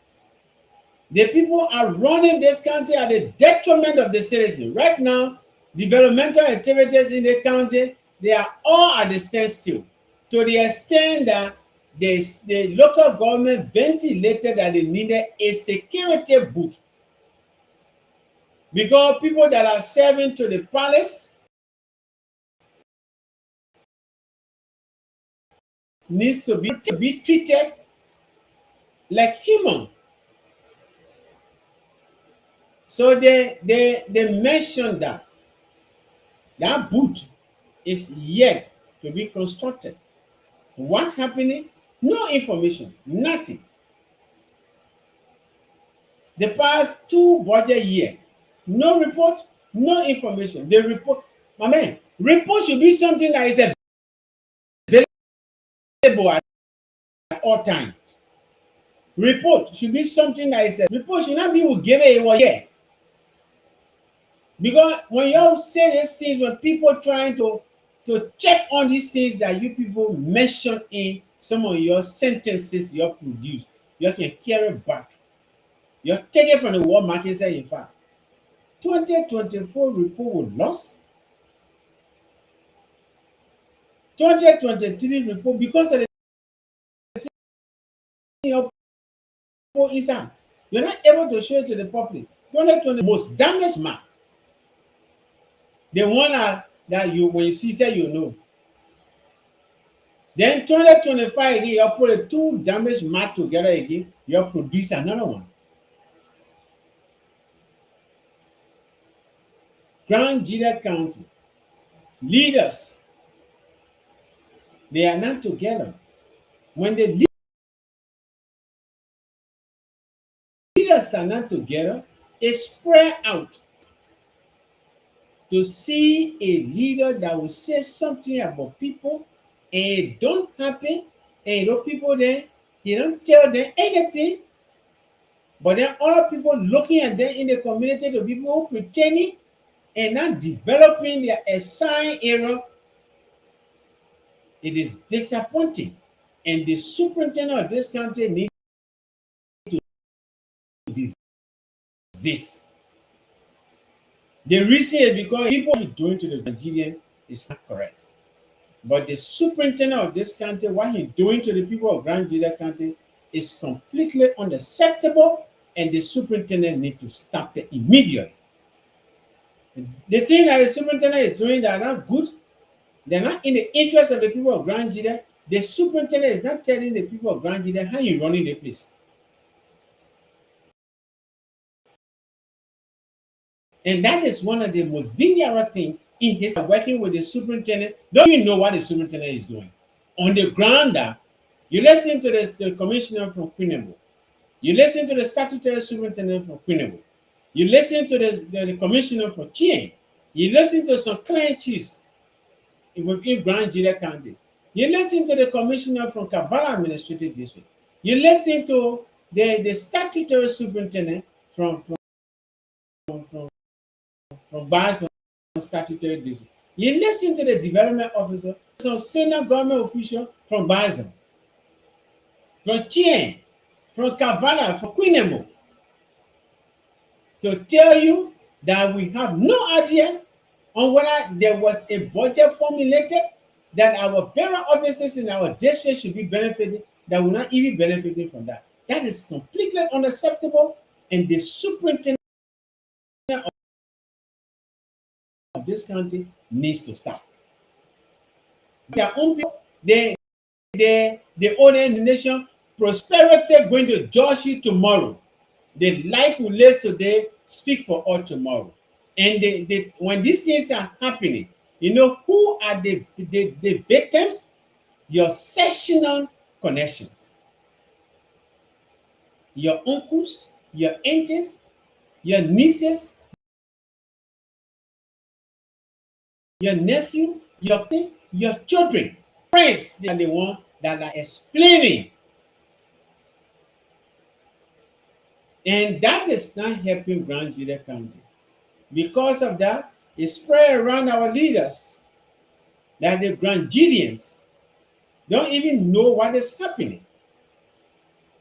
The people are running this country at the detriment of the citizens. Right now, developmental activities in the county, they are all at the standstill to the extent that the local government ventilated that they needed a security booth because people that are serving to the palace needs to be treated like human. So they mentioned that booth is yet to be constructed. What's happening? No information, nothing. The past 2 budget years, no report, no information. The report, my man, report should be something that is available at all times. Report should be something that is report should not be we give it a year. Because when you say these things, when people trying to check on these things that you people mention in some of your sentences you produce, you can carry back. You take it from the world market say, in fact, 2024 report was lost. 2023 report because of the inside. You're not able to show it to the public. 2020 most damaged map. The one that you when you see say you know. Then 2025 again, you put the two damaged map together again, you produce another one. Grand Gedeh County leaders, they are not together. When the leaders are not together, it spread out. To see a leader that will say something about people and it don't happen, and people there, he don't tell them anything, but then other people looking at them in the community, the people who pretending and not developing their assigned area, it is disappointing. And the superintendent of this country needs to desist. The reason is because people are doing to the Nigerian is not correct. But the superintendent of this country, what he's doing to the people of Grand Gedeh County is completely unacceptable, and the superintendent needs to stop it immediately. The thing that the superintendent is doing that are not good, they're not in the interest of the people of Grand Gedeh. The superintendent is not telling the people of Grand Gedeh how you're running the place. And that is one of the most dangerous things in his working with the superintendent. Don't even know what the superintendent is doing. On the ground, you listen to the commissioner from Queenable. You listen to the statutory superintendent from Queenable. You listen to the commissioner from Chien. You listen to some client chiefs within Grand Gedeh County. You listen to the commissioner from Kavala Administrative District. You listen to the statutory superintendent from Bison Statutory District. You listen to the development officer, some senior government official from Bison, from Chien, from Kavala, from Queenemo, to tell you that we have no idea on whether there was a budget formulated that our very officers in our district should be benefited, that will not even benefit from that. That is completely unacceptable, and the superintendent of this country needs to stop. Their own people, they own the nation. Prosperity going to judge you tomorrow. The life we live today speak for all tomorrow. And when these things are happening, you know who are the victims? Your sectional connections. Your uncles, your aunts, your nieces, your nephew, your children. Friends, they are the ones that are explaining. And that is not helping Grand Gedeh County. Because of that, it spread around our leaders that the Grand Gedeans don't even know what is happening.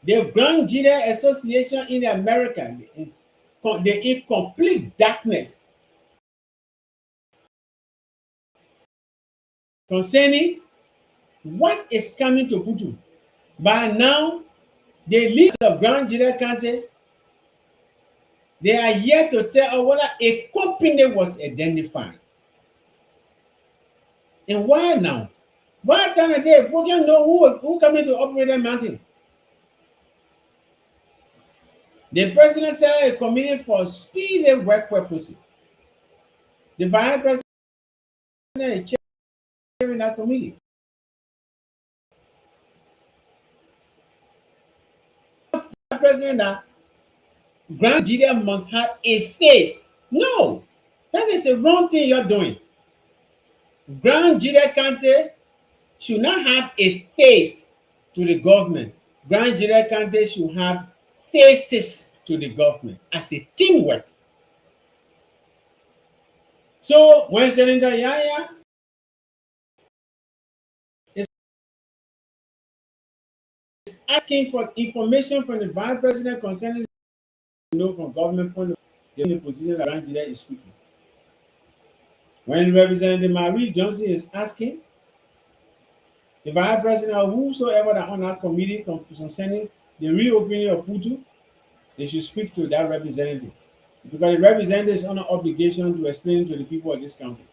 The Grand Gedeh Association in America, they're in complete darkness concerning what is coming to Putu. By now, the list of Grand Gedeh County, they are yet to tell us whether a company was identified. And why now? Why can't I say, we can know who coming to operate that mountain? The president set a committee for speedy work purposes. The vice president is chairing that committee. The president that Grand Gedeh must have a face. No, that is the wrong thing you're doing. Grand Gedeh County should not have a face to the government. Grand Gedeh County should have faces to the government as a teamwork. So when Senator Yaya is asking for information from the vice president concerning from government point of view, the position that Grand Gedeh is speaking. When Representative Marie Johnson is asking the vice president or whosoever that on that committee concerning the reopening of Putu, they should speak to that representative. Because the representative is under obligation to explain to the people of this country.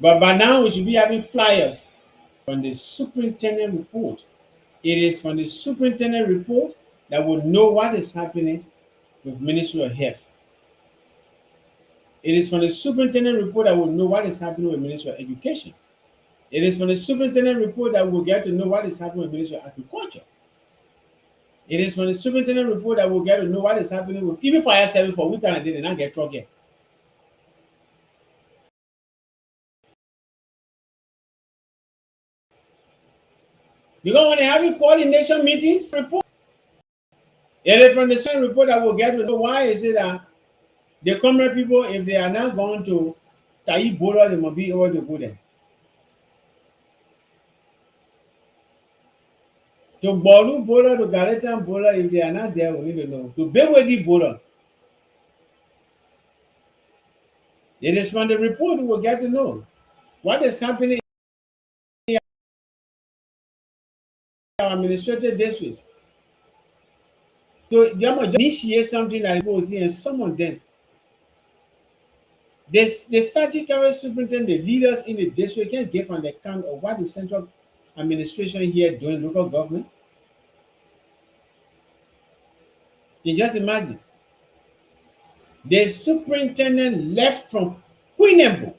But by now, we should be having flyers from the superintendent report. It is from the superintendent report that will know what is happening with Ministry of Health. It is from the superintendent report that will know what is happening with Ministry of Education. It is from the superintendent report that we'll get to know what is happening with Ministry of Agriculture. It is from the superintendent report that we'll get to know what is happening with even fire service for winter and they did not get truck yet. Because when they're having coordination meetings, report. It is from the same report that we'll get to know why is it that the common people, if they are not going to Tayi Bola, they must be able to go there. To Bolu Bola, to Garetan Bola, if they are not there, we need to know. To Bewedi Bola. It is from the report we will get to know what is happening in our administrative districts. So they must initiate something that people will see, and some of them, the statutory superintendent, the leaders in the district can give an account of what the central administration here doing, local government. You just imagine. The superintendent left from Queenembo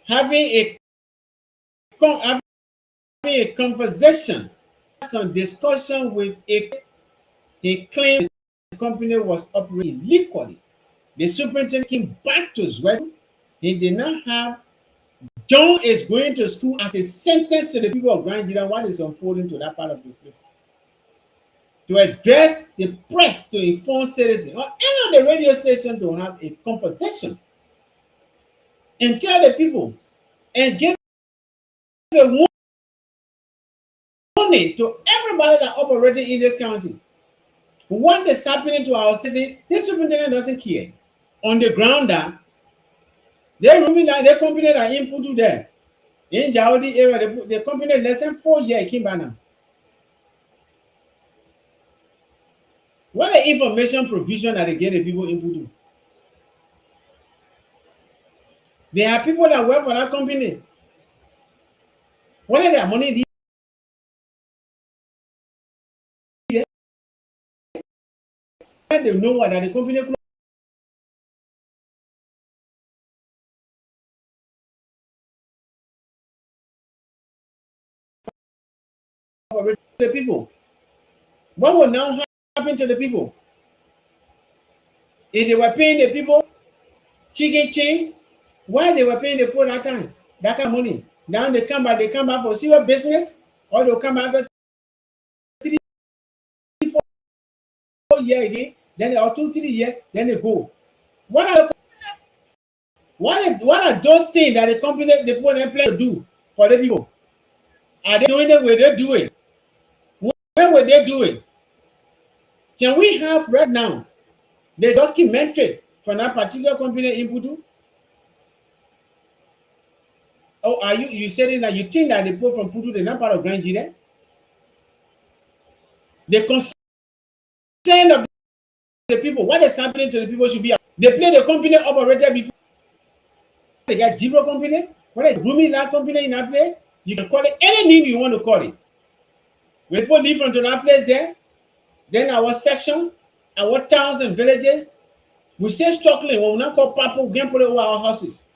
having a conversation, some discussion with he claimed the company was operating illegally. The superintendent came back to Zwedu. He did not have John is going to school as a sentence to the people of Grand Gedeh. What is unfolding to that part of the place? To address the press, to inform citizens, or any of the radio station to have a conversation and tell the people and give a warning to everybody that operating in this county. What is happening to our citizens, this superintendent doesn't care. On the ground, that they rooming that they company that input to there. In Jaudi area, the company less than 4 years came by now. What the information provision that they get the people input to? There are people that work for that company. What are their money? They know what that the company the people. What will now happen to the people? If they were paying the people chicken chain, why they were paying the people that time, that kind of money? Now they come back for serious business, or they'll come back 3, 4 years again, then or 2, 3 years, then they go. What are those things that the company, the people employ to do for the people? Are they doing it? Will they do it? When will they do it? Can we have right now the documentary from that particular company in Putu? Oh, are you saying that you think that the people from Putu, they're not part of Grand Gedeh? The concern of the people, what is happening to the people should be. They play the company operator before. They got zero company. What is grooming that company in that place? You can call it any name you want to call it. When people leave from that place there, then our section, our towns and villages, we stay struggling. We will not call people, we can put it over our houses.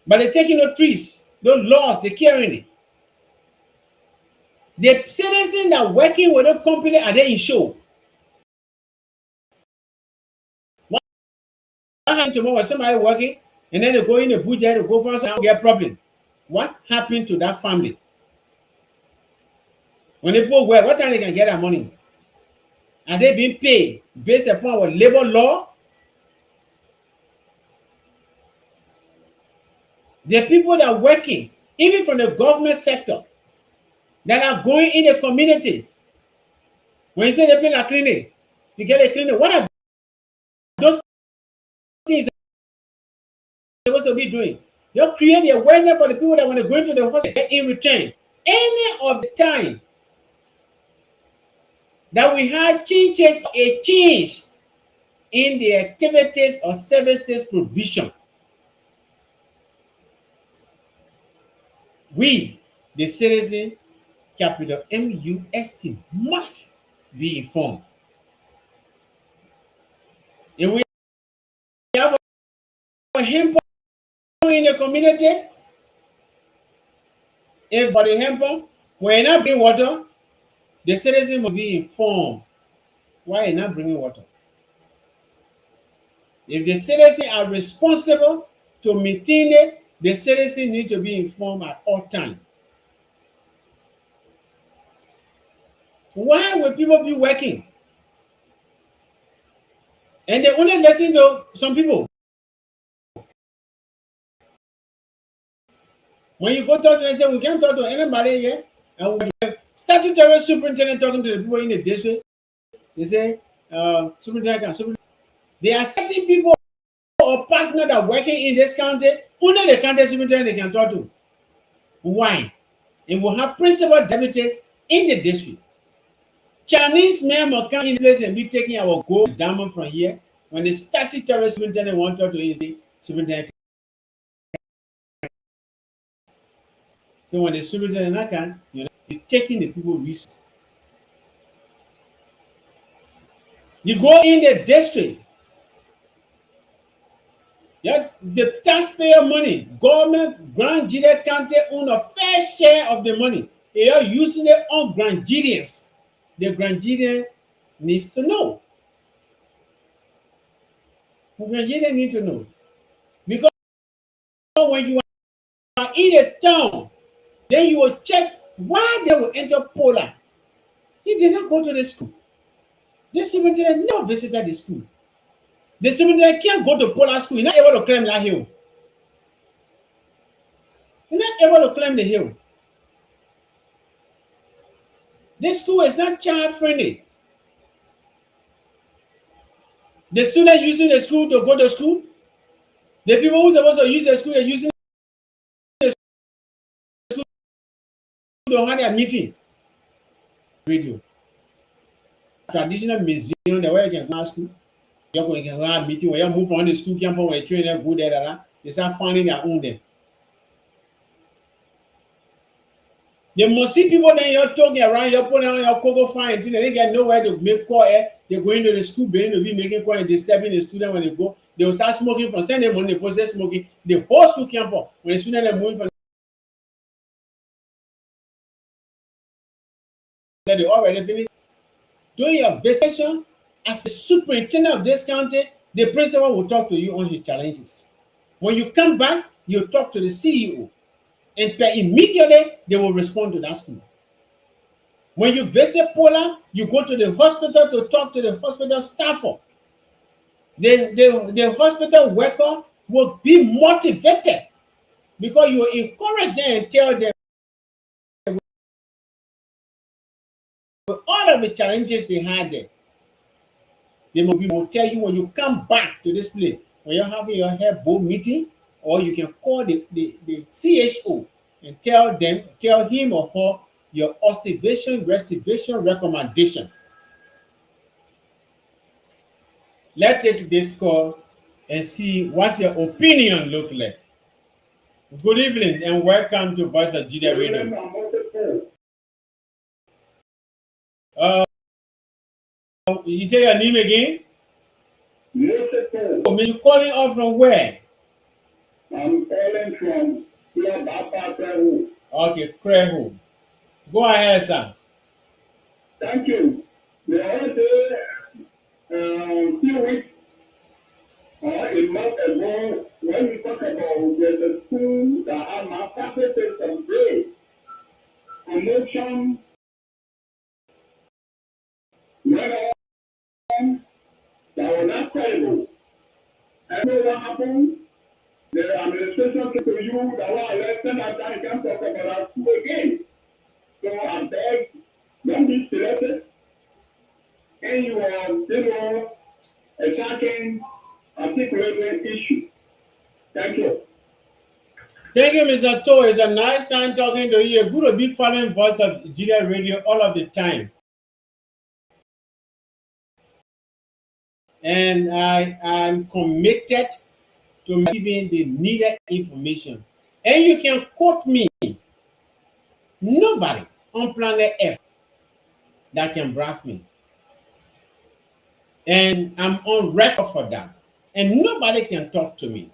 But they're taking no trees, no laws, they're carrying it. The citizens that are working with the company are they in show. What happened tomorrow when somebody working and then they go in the bush there to go for some get problem? What happened to that family? When they go work, what time they can get their money? Are they being paid based upon our labor law? The people that are working, even from the government sector, that are going in the community. When you say they play a clinic, you get a clinic. What are those things supposed to be doing? You create the awareness for the people that want to go into the hospital in return. Any of the time that we had changes, a change in the activities or services provision, we, the citizen, capital MUST, must be informed. If we have a hemp in the community, if for the hemp, when not bring water, the citizen must be informed why you're not bringing water. If the citizens are responsible to maintain it, the citizens need to be informed at all times. Why will people be working? And they only listen to some people. When you go talk to them, say, we can't talk to anybody here. And statutory superintendent talking to the people in the district, they say, superintendent. They are certain people or partner that are working in this county, only the county superintendent they can talk to. Why? It will have principal deputies in the district. Chinese men will come in place and be taking our gold diamond from here. When the statutory superintendent wants to talk to you, say, superintendent. So when the superintendent can, you're taking the people resources. You go in the district, yeah, the taxpayer money, government, Grand Gedeh County own a fair share of the money. They are using it on Grand Gedehs. The Grand Gedeh needs to know. The Grand Gedeh need to know. Because when you are in a town, then you will check why they will enter Pola. He did not go to the school. The superintendent never visited the school. The superintendent can't go to Pola school. He's not able to climb that hill. He's not able to climb the hill. This school is not child friendly. The student using the school to go to school, the people who are supposed to use the school are using the school to have their meeting. Radio. Traditional museum, the way you can go to school. You can have a meeting where you move on the school campus where you train them, go there, they start finding their own them. They must see people then you're talking around, you're putting on your cocoa fine, they get nowhere to make call. They're going to the school, going to be making call and disturbing the student when they go. They will start smoking from Sunday morning, they post their smoking. The whole school campus, when the students are moving from they already finished. During your visitation, as the superintendent of this county, the principal will talk to you on his challenges. When you come back, you talk to the CEO, and immediately they will respond to that school. When you visit Pola, you go to the hospital to talk to the hospital staffer. The hospital worker will be motivated because you encourage them and tell them all of the challenges they had there. They will tell you when you come back to this place, when you're having your hair board meeting, or you can call the CHO and tell him or her your observation, reservation, recommendation. Let's take this call and see what your opinion look like. Good evening and welcome to Voice of Gedeh Radio. You say your name again? Oh, you calling off from where? I'm calling from Krehu. Okay, Krehu. Go ahead, sir. Thank you. The other day, few weeks or a month ago, when we talk about the school that are my faculty some grade, promotion, went on, that was not credible. And you know what happened? The administration came to you that was elected at that time talk about our school again. So I beg, don't be selected. And you are, attacking articulating issue. Thank you. Thank you, Mr. To. It's a nice time talking to you. Good to be following Voice of Gedeh Radio all of the time. And I'm committed to giving the needed information. And you can quote me. Nobody on planet Earth that can braff me. And I'm on record for that. And nobody can talk to me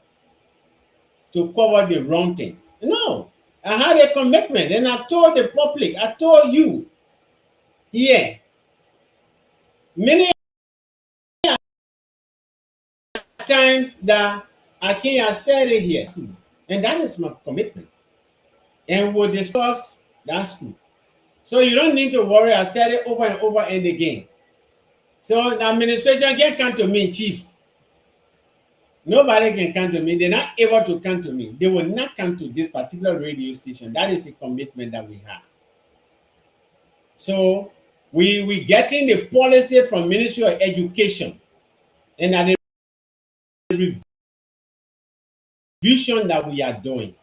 to cover the wrong thing. No, I had a commitment and I told the public, I told you here, many times that I can't said it here. And that is my commitment. And we'll discuss that school. So you don't need to worry. I said it over and over and again. So the administration can come to me, chief. Nobody can come to me. They're not able to come to me. They will not come to this particular radio station. That is a commitment that we have. So we getting the policy from Ministry of Education, and at the revision that we are doing.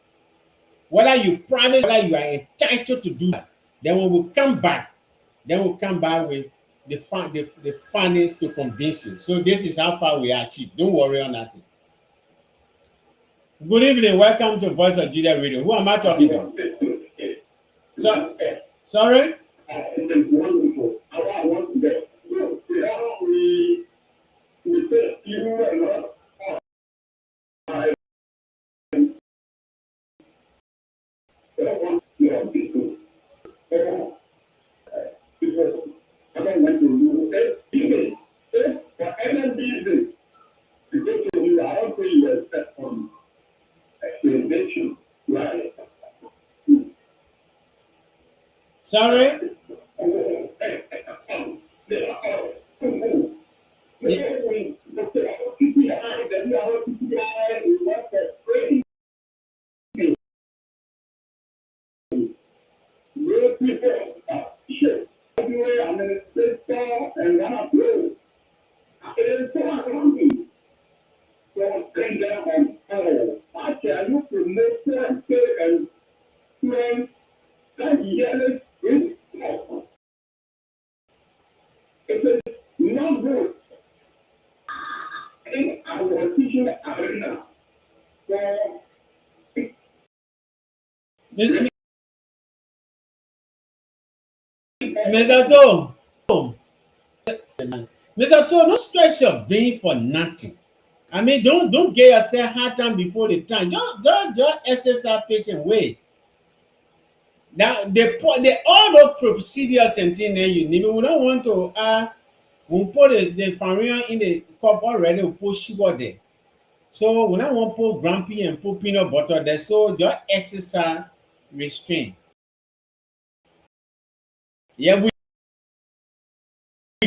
Whether you promise, whether you are entitled to do that, then when we come back, with the findings to convince you. So this is how far we are, chief. Don't worry on that. Good evening. Welcome to Voice of Gedeh Radio. Who am I talking to? So, sorry? It's wonderful. I want to get. We say you and us. I don't want people. I don't want to do it. For any reason, because of you, I don't think you accept from explanation, right? Sorry? It is not good in our teaching arena. So, Mr. Tom, Mr. Tom, don't stress your vein for nothing. I mean, don't get yourself hard time before the time. Just exercise patient way. Now the all those procedures and things that you need. We don't want to we put the farina in the cup already, we put sugar there. So we don't want to put grumpy and put peanut butter there. So just exercise restraint. Yeah, we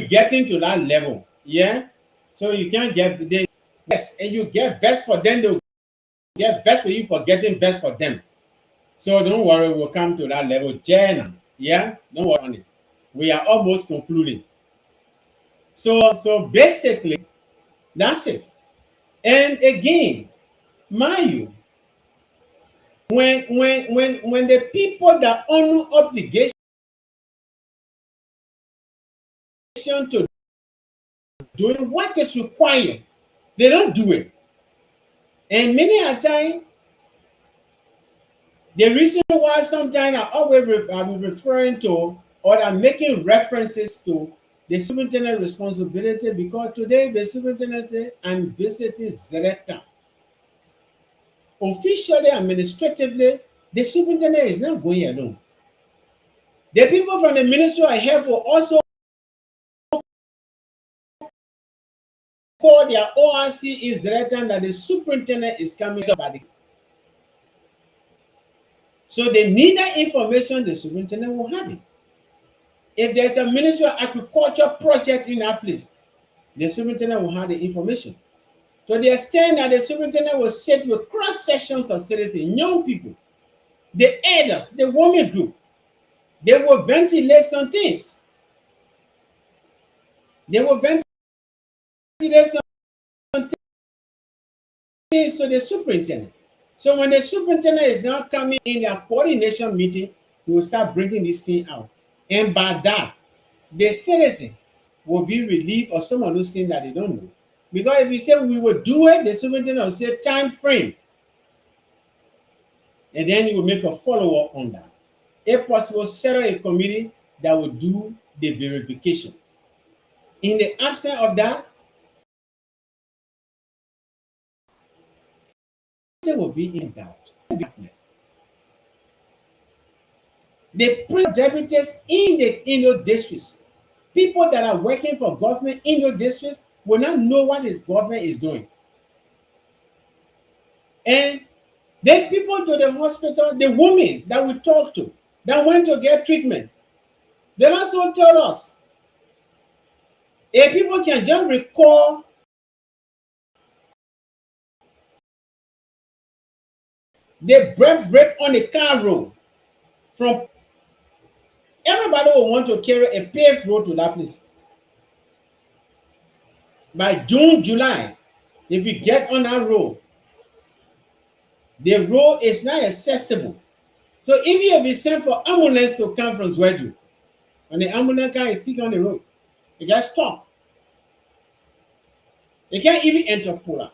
getting to that level. Yeah. So you can't get the yes, and you get best for them, they'll get best for you for getting best for them. So don't worry, we'll come to that level. Jenna, yeah, don't worry on it. We are almost concluding. So basically, that's it. And again, mind you, When the people that own obligation to doing what is required, they don't do it. And many a time, the reason why sometimes I'm referring to or I'm making references to the superintendent responsibility, because today the superintendent say I'm visiting Zereta. Officially, administratively, the superintendent is not going alone. The people from the ministry are here for also call their ORC is Zereta that the superintendent is coming by the. So they need that information, the superintendent will have it. If there's a Ministry of Agriculture project in that place, the superintendent will have the information. To the extent that the superintendent will sit with cross sections of citizens, young people, the elders, the women group, they will ventilate some things. They will ventilate some things to the superintendent. So when the superintendent is now coming in their coordination meeting, he will start bringing this thing out. And by that, the citizen will be relieved of some of those things that they don't know. Because if you say we will do it, the superintendent will say time frame. And then you will make a follow-up on that. If possible, set up a committee that will do the verification. In the absence of that, it will be in doubt. The deputies in your districts, people that are working for government in your districts, will not know what the government is doing. And the people to the hospital, the women that we talked to, that went to get treatment, they also tell us, if people can just recall the breath rate on the car road, from everybody will want to carry a paved road to that place. By June, July, if you get on that road, the road is not accessible. So if you have been sent for ambulance to come from Zwedu, and the ambulance car is still on the road, it just stop. They can't even enter Pula.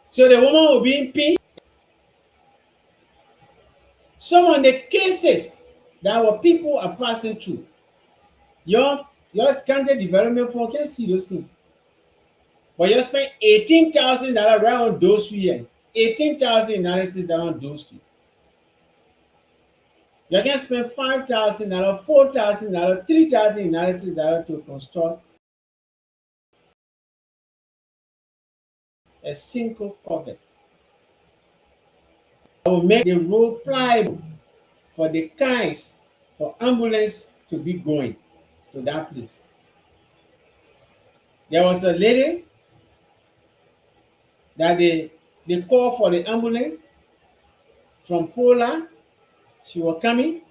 So the woman will be in pain. Some of the cases that our people are passing through, your county development fund can see those things. But you spend $18,000 around those 2 years, 18,000 analysis around those 2. You can spend $5,000, $4,000, $3,000 analysis to construct a single cover. I will make the road pliable for the cars, for ambulance to be going to that place. There was a lady that they called for the ambulance from Poland. She was coming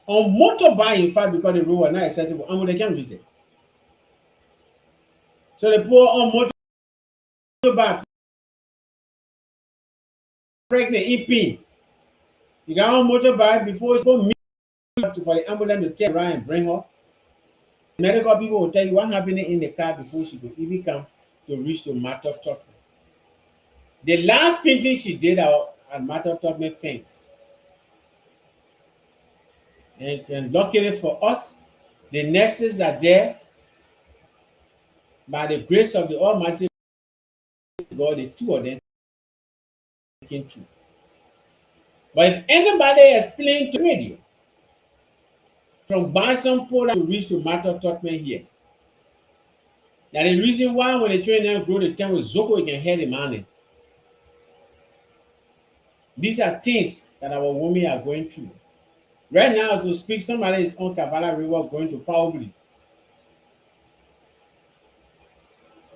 on motorbike, in fact, because the road was not accessible, ambulance can't reach it. So they pour on motorbike, pregnant in pain. You got on motorbike before me for the ambulance to take around and bring her. Medical people will tell you what happened in the car before she could even come to reach to Matter Tottenham. The last thing she did at Matter Tottenham fence. And luckily for us, the nurses are there. By the grace of the Almighty God, the two of them came through. But if anybody explained to radio from Barson Poland to reach to Matter Tottenham here, that the reason why when the train now grow the town with Zoko, you can hear the man. These are things that our women are going through. Right now, as we speak, somebody is on Kavala River going to Powbly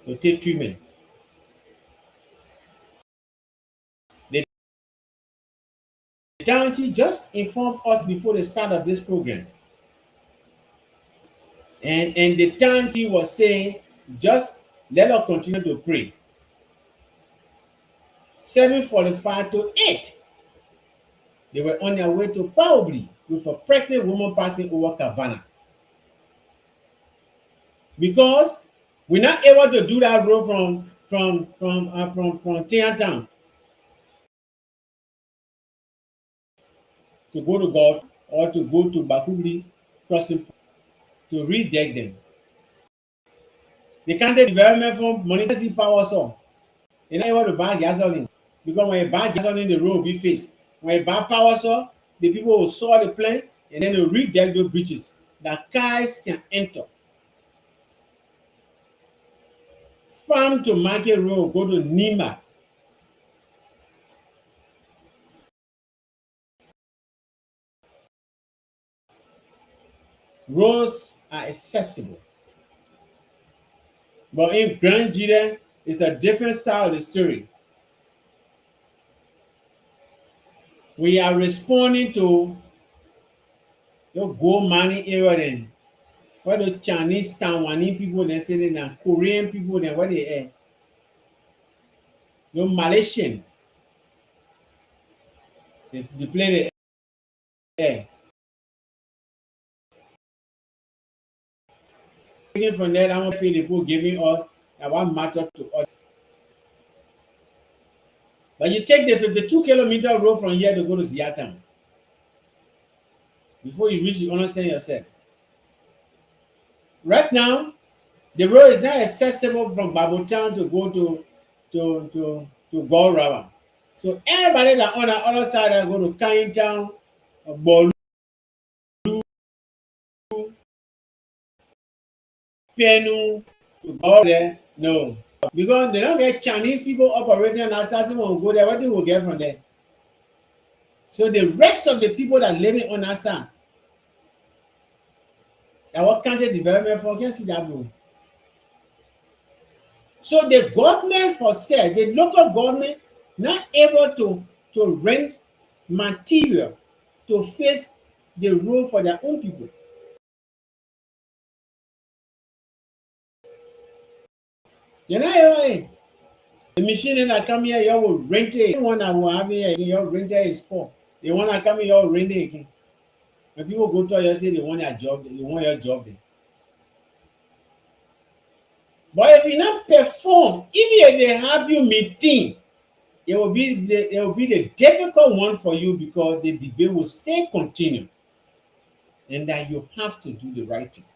to take treatment. The county just informed us before the start of this program. And the county was saying just Let us continue to pray. 7:45 to 8. They were on their way to Paubli with a pregnant woman passing over Havana. Because we're not able to do that road from Tiantown to go to God or to go to Bakubli crossing to redeck them. They can't take development from monetary power so they're not able to buy gasoline. Because when you buy gasoline, the road will be faced. When you buy power saw, the people will saw the plane and then they'll redeck those bridges that cars can enter. Farm to market road go to Nima. Roads are accessible. But in Grand Gedeh, it's a different side of the story. We are responding to the gold mining area then. Where the Chinese, Taiwanese people, they say they are Korean people, then where they are. The Malaysian, they play the air. Taking from there, I want to feel the people giving us that what matter to us. But you take the 52-kilometer road from here to go to Ziatam. Before you reach, you understand yourself. Right now, the road is not accessible from Babu Town to go to Gorawa. So everybody that on the other side that go to Kain Town, Bolu, Penu, to go there, no. Because they don't get Chinese people operating and assassin will go there, what they will get from there? So the rest of the people that living on that side, that what county development for can see that road. So the government per se, the local government not able to rent material to face the road for their own people. You know, the machine that come here, you will rent it. The one that will have here, you rent it is poor. The one that come here, you rent it again. When people go to you, say they want their job, they want your job there. But if you not perform, even if they have you meeting, it will be the difficult one for you because the debate will still continue, and that you have to do the right thing.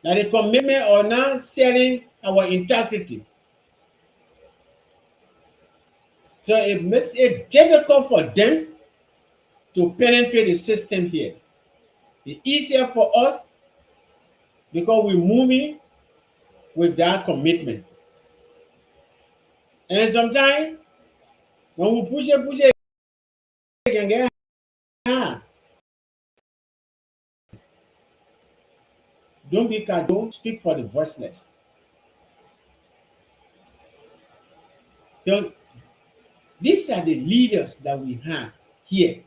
That the commitment or not selling our integrity. So it makes it difficult for them to penetrate the system here. It's easier for us because we're moving with that commitment. And sometimes when we push it can get hard. Don't be casual, speak for the voiceless. So these are the leaders that we have here.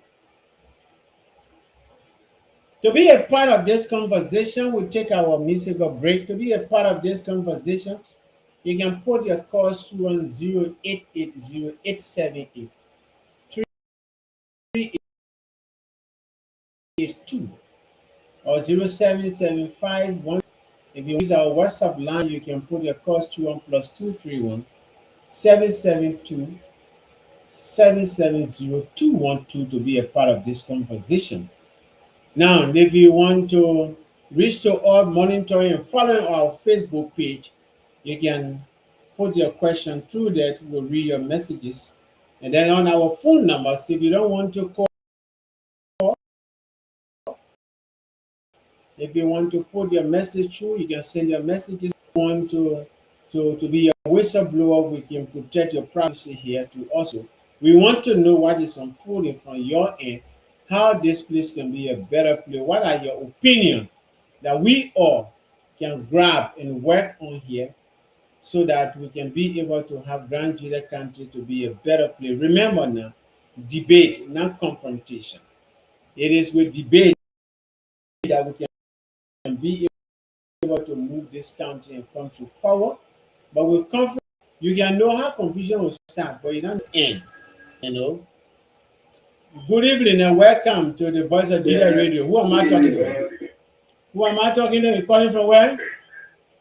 To be a part of this conversation, we take our musical break. To be a part of this conversation, you can put your calls through on 0880-878-382 or 07751. If you use our WhatsApp line, you can put your calls through on +231 772 770 to be a part of this conversation. Now, if you want to reach to all monitoring and following our Facebook page, you can put your question through that. We'll read your messages. And then on our phone numbers, if you don't want to call, if you want to put your message through, you can send your messages. If you want to be a whistleblower, we can protect your privacy here too. Also, we want to know what is unfolding from your end, how this place can be a better place. What are your opinions that we all can grab and work on here so that we can be able to have Grand Gedeh country to be a better place. Remember now, debate, not confrontation. It is with debate that we can be able to move this country and country forward. But with confidence, you can know how confusion will start, but it doesn't end. You know. Good evening and welcome to the Voice of Gedeh Radio. Who am I talking to? Who am I talking to? You calling from where?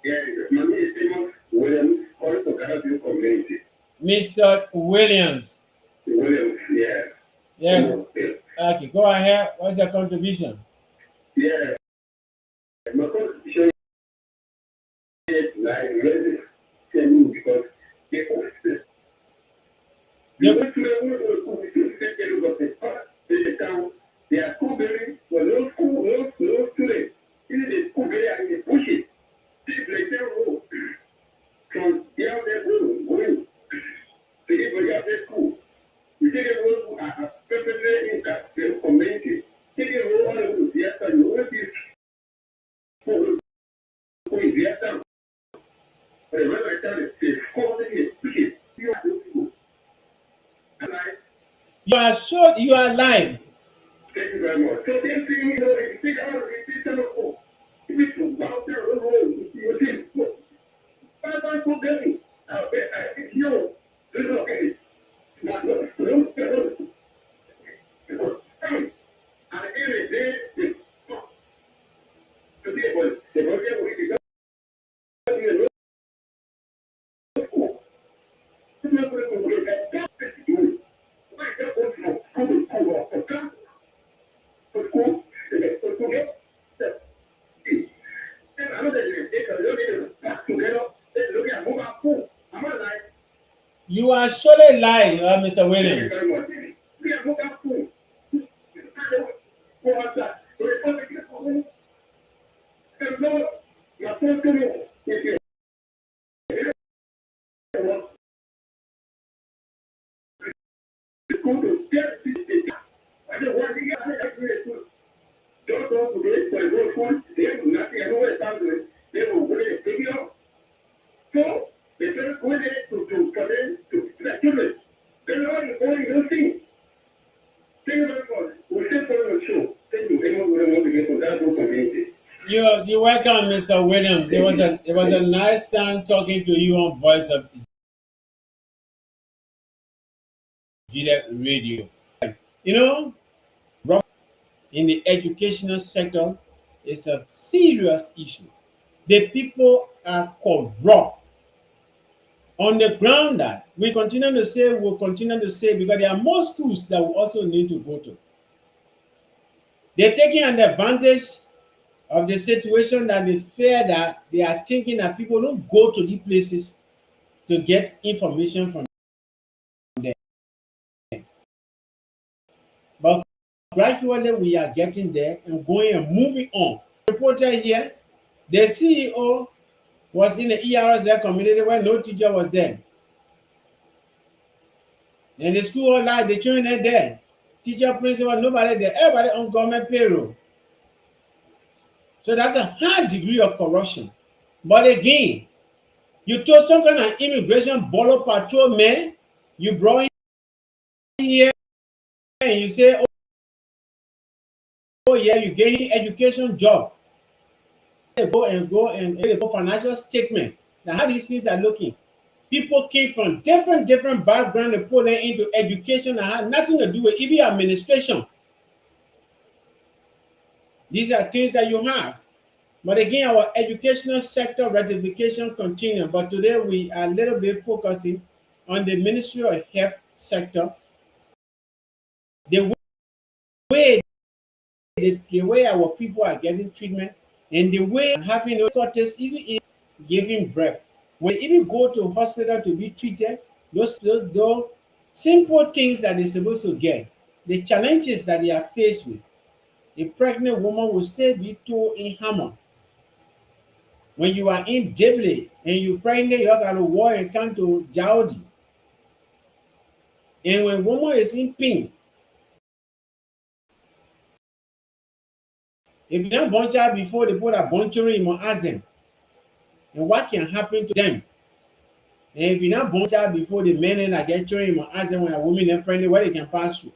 Yeah, my name is Timothy Williams, calling from Canadian community. Mr. Williams. Williams, yeah. Yeah. Okay, go ahead. What's your contribution? Yeah, my contribution is like really telling because people you went to a school to take care of the part in the town. They are school building, but no school, no students. Even the school building and they push it. They like that road from here they going to get to school. We take a road perfectly in the community. Take a road all the way to the other. You want this school to the other. But the weather time is school is push it. You are the school. You are sure you are live. Thank you very much. So this thing, you know, if you take out of the system of hope, if it's about the road, you think, I'm forgetting. I bet I think you. This is okay. Not no, at the end of the day, today was the project we began in the school. I'm not going to look at that. Why is that going from school to class? To school, to get and another day, they can look at it back together. They look at mobile phone. Am I like? You are surely lying, Mr. Williams. Thank you very much. We are mobile phone. Go outside. So they come and get home. And no, my phone to me. If you go to get this, I just want to get it. Don't go to this, but go to they have nothing. I know what it they will go there, take it off. So, they try to go there for them to the children. They're not going to thing. Thank you very much. We'll stay for the show. Thank you. Anyone would want to get from that community. You're welcome, Mr. Williams. It was a nice time talking to you on Voice of Gedeh Radio. You know, in the educational sector, it's a serious issue. The people are corrupt. On the ground that we continue to say, we'll continue to say, because there are more schools that we also need to go to. They're taking an advantage of the situation that they fear that they are thinking that people don't go to these places to get information from them. But gradually we are getting there and going and moving on. Reporter here, the CEO was in the ERSL community where no teacher was there. And the school all lied, the children are there. Teacher, principal, nobody there, everybody on government payroll. So that's a high degree of corruption. But again, you told some kind of immigration border patrol man, you brought in here and you say, oh yeah, you getting education job. Go and go financial statement. Now how these things are looking. People came from different backgrounds and put them into education that had nothing to do with even administration. These are things that you have. But again, our educational sector ratification continues. But today we are a little bit focusing on the Ministry of Health sector. The way our people are getting treatment and the way having difficulties even in giving birth. When they even go to hospital to be treated, those simple things that they're supposed to get, the challenges that they are faced with, a pregnant woman will still be told in Hammond. When you are in Deble and you're pregnant, you got to walk and come to Jaudi. And when woman is in pain, if you don't born child before they put a bunchery, you must ask them. And what can happen to them? And if you're not born child before the men and get children, you must ask them when a woman is pregnant, what they can pass through.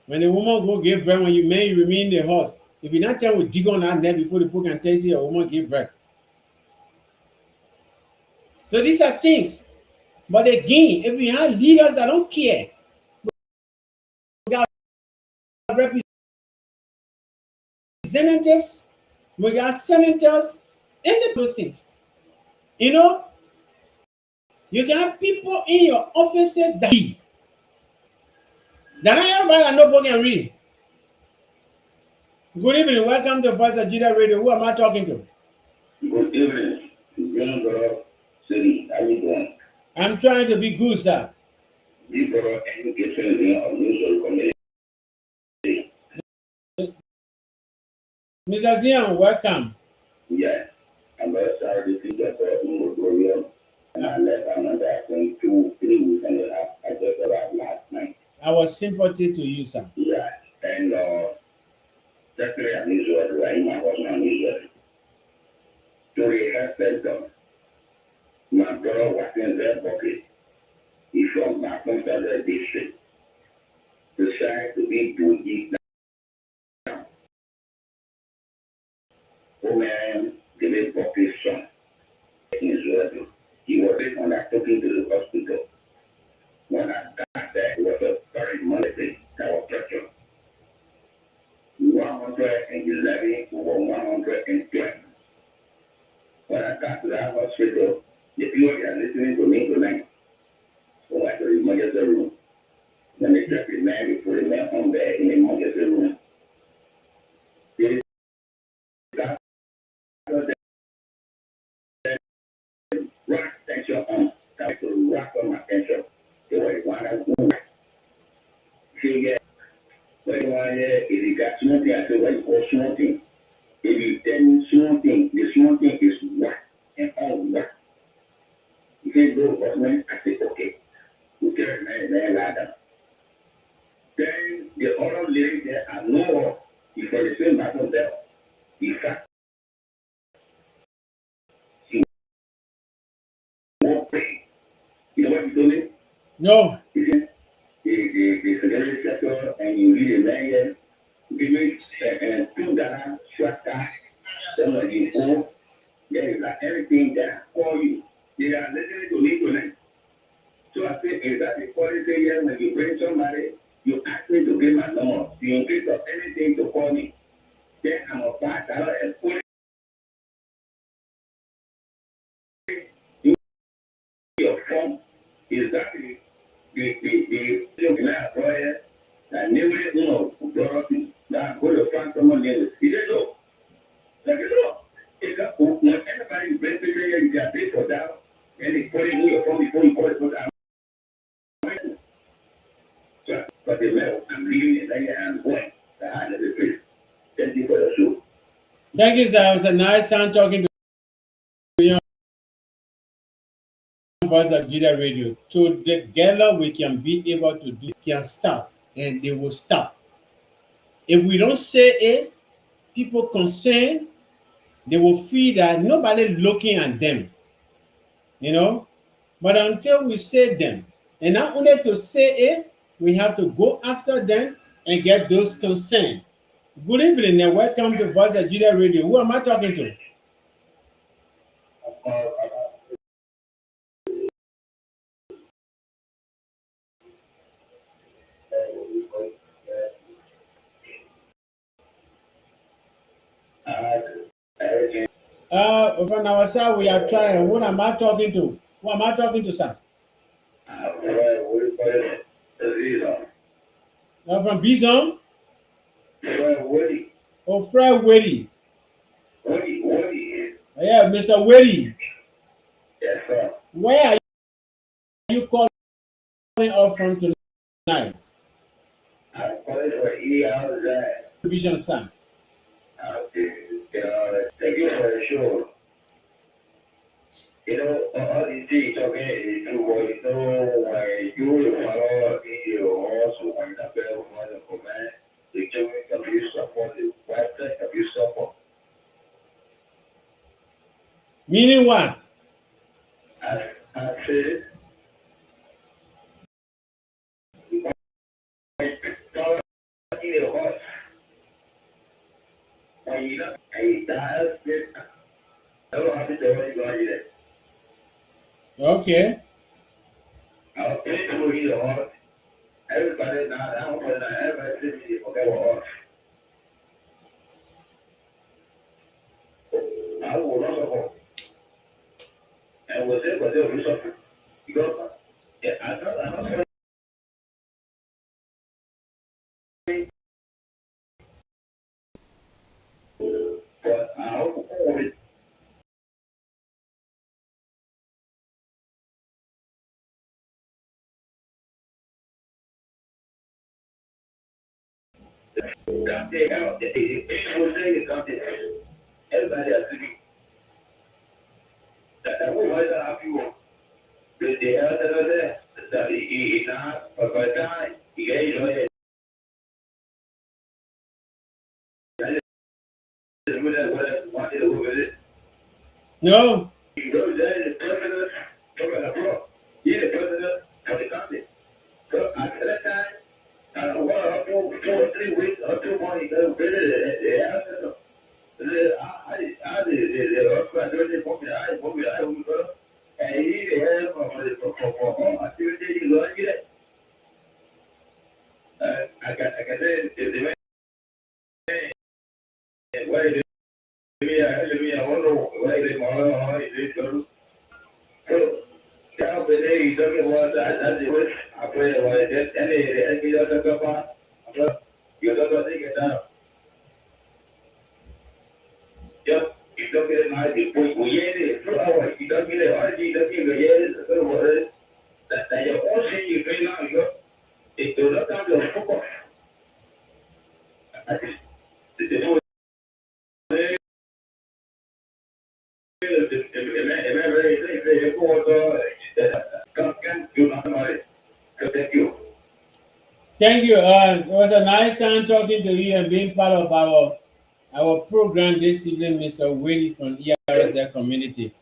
When the woman go give birth, when you may remain the horse. If you not tell, we dig on that neck before the book can tell you a woman give birth. So these are things. But again, if we have leaders that don't care, we got representatives, we got senators, and those things. You know, you can have people in your offices that read. That I everybody that nobody can read. Good evening, welcome to Voice of Gedeh Radio. Who am I talking to? Good evening, General City. How you doing? I'm trying to be good, sir. Liberal education of usual community. Mr. Zion, welcome. Yeah, I'm going to start the teacher for Motorium. And I left another, I think, 2-3 weeks and a half. I just arrived last night. Our sympathy to you, sir. Yeah, and that's very unusual, right? My was unusual. So he has said, my brother was in their pocket. He's from my Consider district. Decided to be to eat now. Woman, the big pocket son. In Israel. He was on that talking to the hospital. When I got there, it was a very money that was pressure. 111 over 112. When I got to that hospital, the people are listening to me tonight. So I could emergency room. When they took the man, they put the man on there in the emergency room. They got rock tension on. That was rock on my tension. They were one of them. See, yeah. When you want to, if you got smoking, I said, what you call smoking? If you tell smoking, the smoking is what and all what. You can't go to government. I said, okay. We carry man ladder. Then the other lady there, I know her. If for the same battle there, in fact, she won't pay. You know what you told me? No. He said, the security sector, and you read the man here, give me $2 shorter than what you owe. There is everything that for you. They are listening to me tonight. So I say, is that the policy here when you bring somebody, you ask me to give my number. In case of anything to call me, then I'm a $5 and put it in your phone. Is that the employer that never know that go to find someone there? He said, no. Like, no. It's that when anybody brings it here, you can pay for that. And they put it in your phone before you call it for that. So, but the man, I'm leaving it there and going. The hand of the place. Thank you for the show. Thank you, sir. It was a nice sound talking to you on Voice of Gedeh Radio. Together we can be able to do, can stop, and they will stop. If we don't say it, people concerned, they will feel that nobody looking at them, you know. But until we say them, and not only to say it, we have to go after them and get those concerned. Good evening and welcome to Voice of Gedeh Radio. Who am I talking to? From our side, we are trying. Who am I talking to? Who am I talking to, sir? From Bison? Oh, Fred Weddy. Yeah, Mr. Weddy. Yes, sir. Where are you calling up from tonight? I'm calling for ER. Vision, sir. Okay. Thank you for the show. You know, all these things, okay, to what you know, when you follow the also when the bell for the command, the government of you support, the website of you support. Meaning what? I said, Okay. No. Thank you. It was a nice time talking to you and being part of our program this evening, Mr. Willie from ERZ community.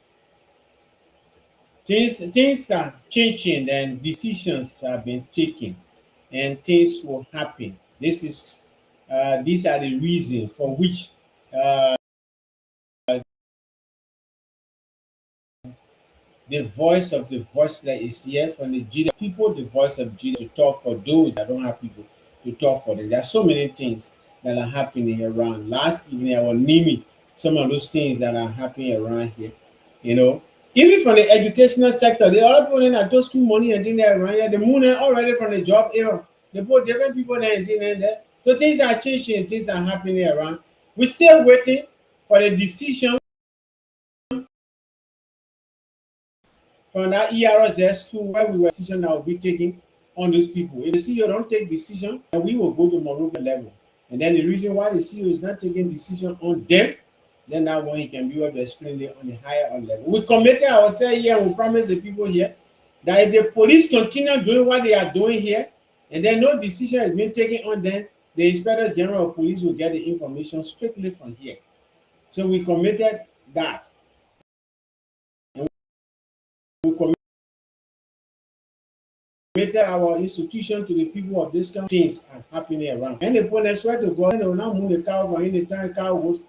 Things are changing and decisions have been taken, and things will happen. These are the reason for which uh, the voice of the voiceless is here from the Judah people, the voice of Judah to talk for those that don't have people to talk for them. There are so many things that are happening around. Last evening, I was naming some of those things that are happening around here. You know, even from the educational sector, they all putting that those school money and things there around here. The moon already from the job era. They put different people there and things there. So things are changing, things are happening around. We're still waiting for the decision from that ERS school where we were decision that will be taken on those people. If the CEO don't take decision, then we will go to Monrovia level. And then the reason why the CEO is not taking decision on them, then that one he can be able to explain it on a higher level. We committed ourselves here and we promise the people here that if the police continue doing what they are doing here, and then no decision is being taken on them, the Inspector General of Police will get the information strictly from here. So we committed that. And we committed our institution to the people of this country. Things are happening around. And the police swear to God, they will not move the cow from any time cow would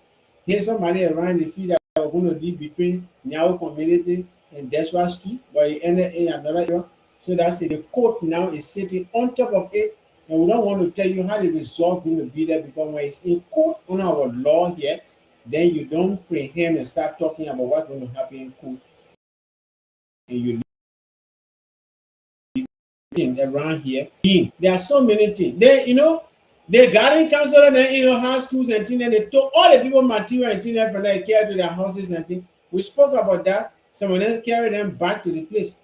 hear somebody around the field that are going to live between Nyao community and Deswa Street, but it ended in another area. So that's it. The court now is sitting on top of it, and we don't want to tell you how the result going to be there because when it's in court on our law here, then you don't preempt and start talking about what's going to happen in court, and you around here. There are so many things. They, the garden council and then house schools and things, and they took all the people material and things from there carry to their houses and things. We spoke about that. Some of them carry them back to the place.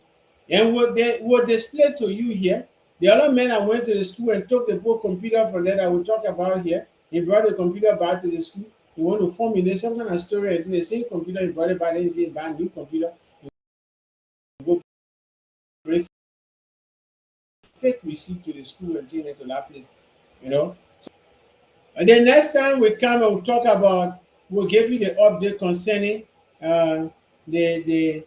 And what they will display to you here, the other men that went to the school and took the book computer from there that we talk about here, he brought the computer back to the school. He want to formulate some kind of story and the same computer he brought it back and he said, buy new computer. He go bring fake receipt to the school and take it to that place, And then next time we come and we'll talk about, we'll give you the update concerning the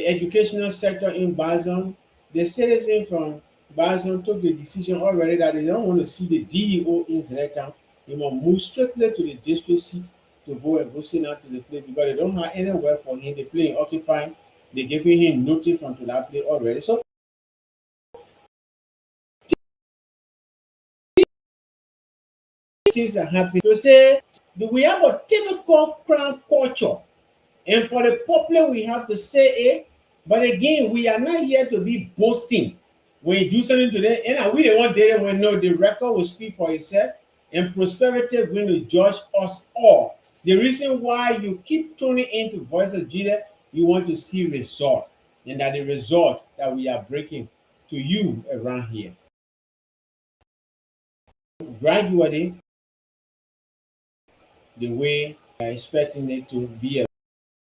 educational sector in Bazan. The citizen from Bazan took the decision already that they don't want to see the DEO in Zeretown. They will move strictly to the district seat to go sit down to the place because they don't have anywhere for him. They play in occupying. They giving him notice from to that place already. So things are happening. To say we have a typical crown culture, and for the popular we have to say it. But again, we are not here to be boasting. When you do something today, and we don't want data when no, the record will speak for itself, and prosperity is going to judge us all. The reason why you keep tuning into Voice of Gedeh, you want to see result, and that the result that we are breaking to you around here. Gradually, the way we are expecting it to be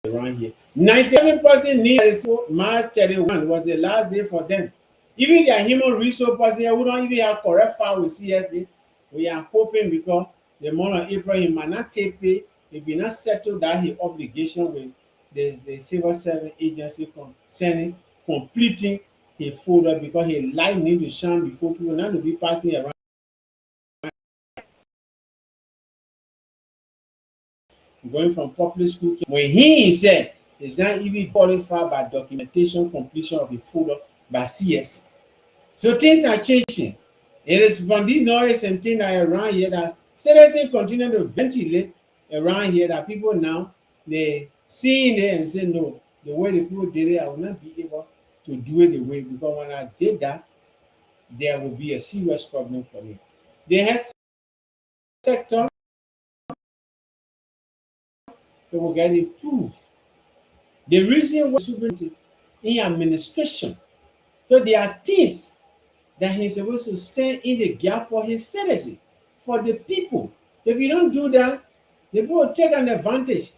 around here. 97% need March 31 was the last day for them. Even their human resource person who don't even have correct file with CSA, we are hoping because the month of April he might not take pay if he not settle that his obligation with the civil service agency concerning completing his folder because his life need to shine before people not to be passing around. Going from public school when he himself is not even qualified by documentation completion of the folder by CS. So things are changing. It is from these noise and things that are around here that citizens continue to ventilate around here that people now they seeing it and say no, the way the people did it, I will not be able to do it the way because when I did that, there will be a serious problem for me. The health sector it will get improved. The reason why sovereignty in administration. So there are things that he's supposed to stand in the gap for his citizens, for the people. If you don't do that, the people will take an advantage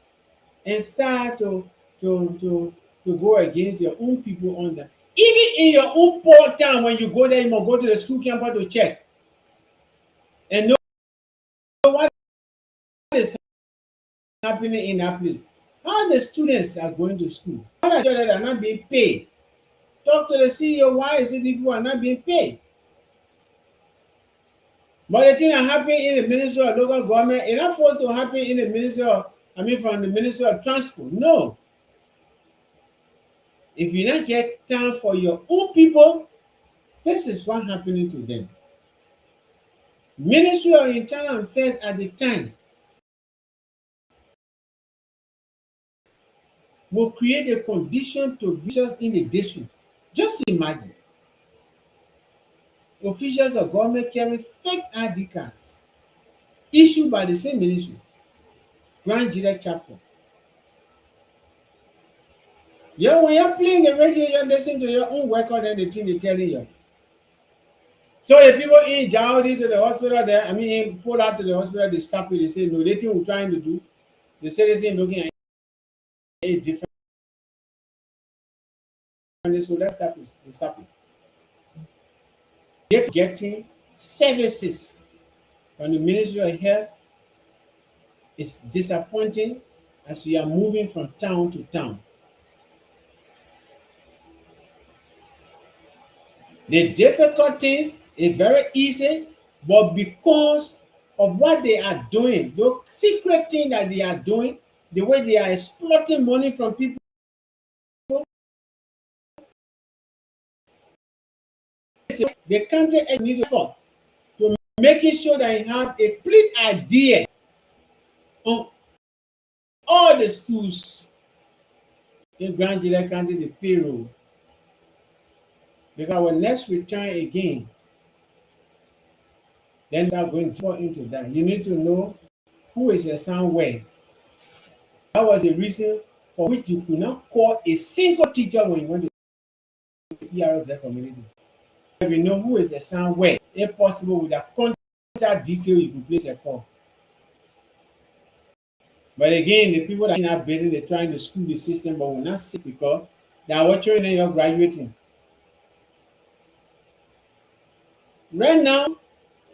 and start to go against your own people on that. Even in your own poor town, when you go there, you must go to the school campus to check and know what is happening in that place. How the students are going to school. How the children are not being paid. Talk to the CEO, why is it people are not being paid? But the thing that happened in the Ministry of Local Government, it's not supposed to happen in the Ministry of, from the Ministry of Transport. No. If you not get time for your own people, this is what happening to them. Ministry of Internal Affairs at the time will create a condition to officials in the district. Just imagine officials of government carrying fake ID cards issued by the same ministry, Grand Gedeh chapter. When you're playing the radio, you're listening to your own record and the thing they're telling you. So the people in Jaudi to the hospital there, pull out to the hospital, they stop it, they say, no, they think we're trying to do. The citizen looking at it different. So let's stop it. They stop it. If getting services from the Ministry of Health is disappointing as we are moving from town to town. The difficulties is very easy, but because of what they are doing, the secret thing that they are doing, the way they are exploiting money from people, the country needs to making sure that you have a clear idea on all the schools in Grand Gedeh County, the payroll. Because when next return again, then start going deeper into that. You need to know who is assigned where. That was the reason for which you could not call a single teacher when you went to the ERS community. If you know who is assigned where, if possible, with that contact detail, you can place a call. But again, the people that are not building, they're trying to school the system, but will not see because they are watching and you're graduating. Right now,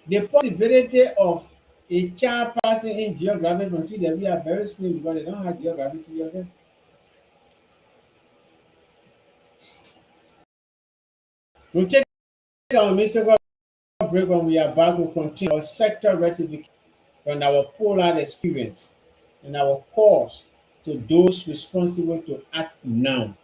the possibility of a child passing in geography from TW are very slim because they don't have geography to yourself. We'll take our musical break when we are back. We'll continue our sector rectification from our polar experience and our calls to those responsible to act now.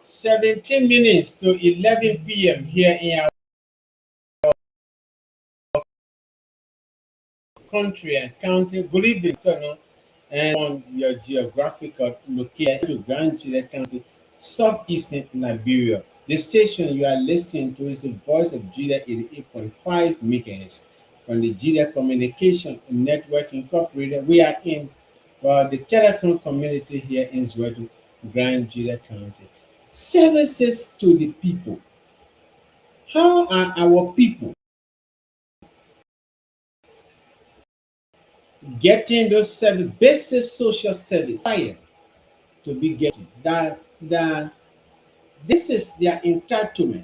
17 minutes to 11 p.m. here in our country and county. Good evening, Tono, and on your geographical location to Grand Chile County, southeastern Liberia. The station you are listening to is the Voice of Gedeh 88.5 MHz from the Gedeh Communication Network Incorporated. We are in the telecom community here in Zwedu, Grand Chile County. Services to the people. How are our people getting those service, basic social service prior to be getting that this is their entitlement?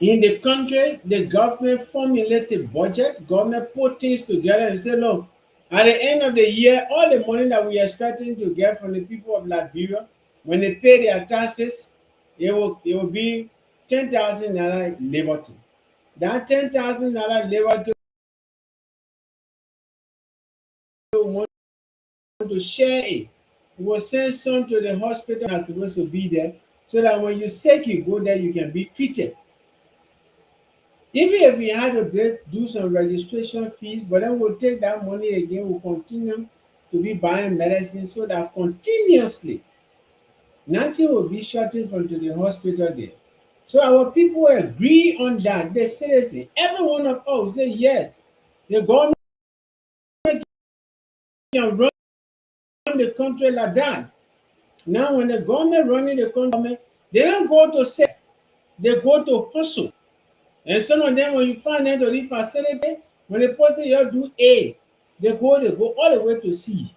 In the country, the government formulates a budget, government put things together and say, look, at the end of the year, all the money that we are expecting to get from the people of Liberia, when they pay their taxes, it will be 10,000 naira liberty. That 10,000 naira liberty want to share it. We will send some to the hospital that's supposed to be there so that when you're sick, you go there, you can be treated. Even if we had to do some registration fees, but then we'll take that money again, we'll continue to be buying medicine so that continuously nothing will be shutting from to the hospital there. So our people agree on that. The citizen, every one of us say yes, the government can run the country like that. Now when the government running the country, they don't go to save, they go to hustle. And some of them, when you find them to the facility, when the person here do A, they go all the way to C.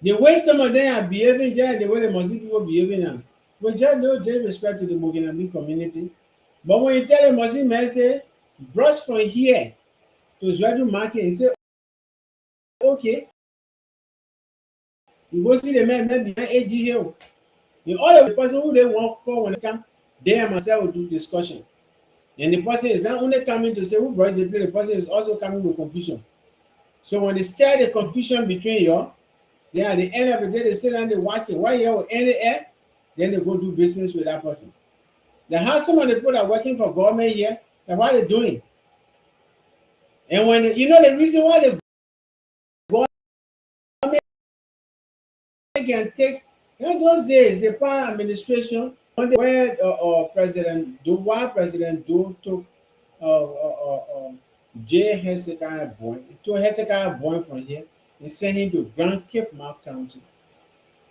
The way some of them are behaving there, the way the Muslim people behaving now, we just don't take respect to the Buginabi community. But when you tell the Muslim man, say, brush from here to Zwadu market, he say, okay. You go see the man behind AG Hill. The other person who they work for when they come, they and myself will do discussion. And the person is not only coming to say who brought the play, the person is also coming with confusion. So when they start the confusion between you, then at the end of the day, they sit down, they watch it. Why you any air? Then they go do business with that person. They have some of the people that are working for government here, and what they're doing. And when you know the reason why the government can take, you know, those days, the power administration, where President Do took J. Hezekiah Boyne, he took Hezekiah Boyne from here and sent him to Grand Cape Mount County.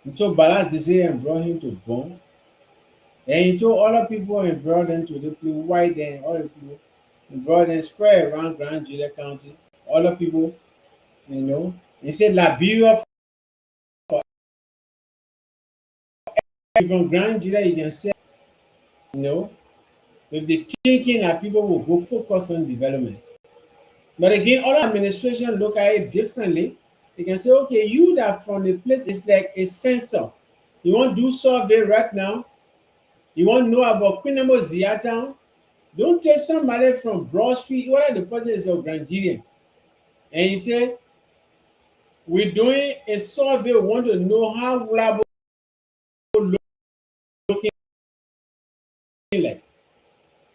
He took Balas Zizé and brought him to Bone. And he told other people and brought them to the people, white and other people, and brought them spread around Grand Julia County. Other people, you know, he said Liberia from Grand Julia, you can say, you know, with the thinking that people will go focus on development. But again, other administration look at it differently. They can say, okay, you that from the place is like a sensor. You want to do survey right now. You want to know about Queen Zia Town. Don't take somebody from Broad Street, whether the person is a Nigerian, and you say, we're doing a survey, we want to know how Wulabo looking like.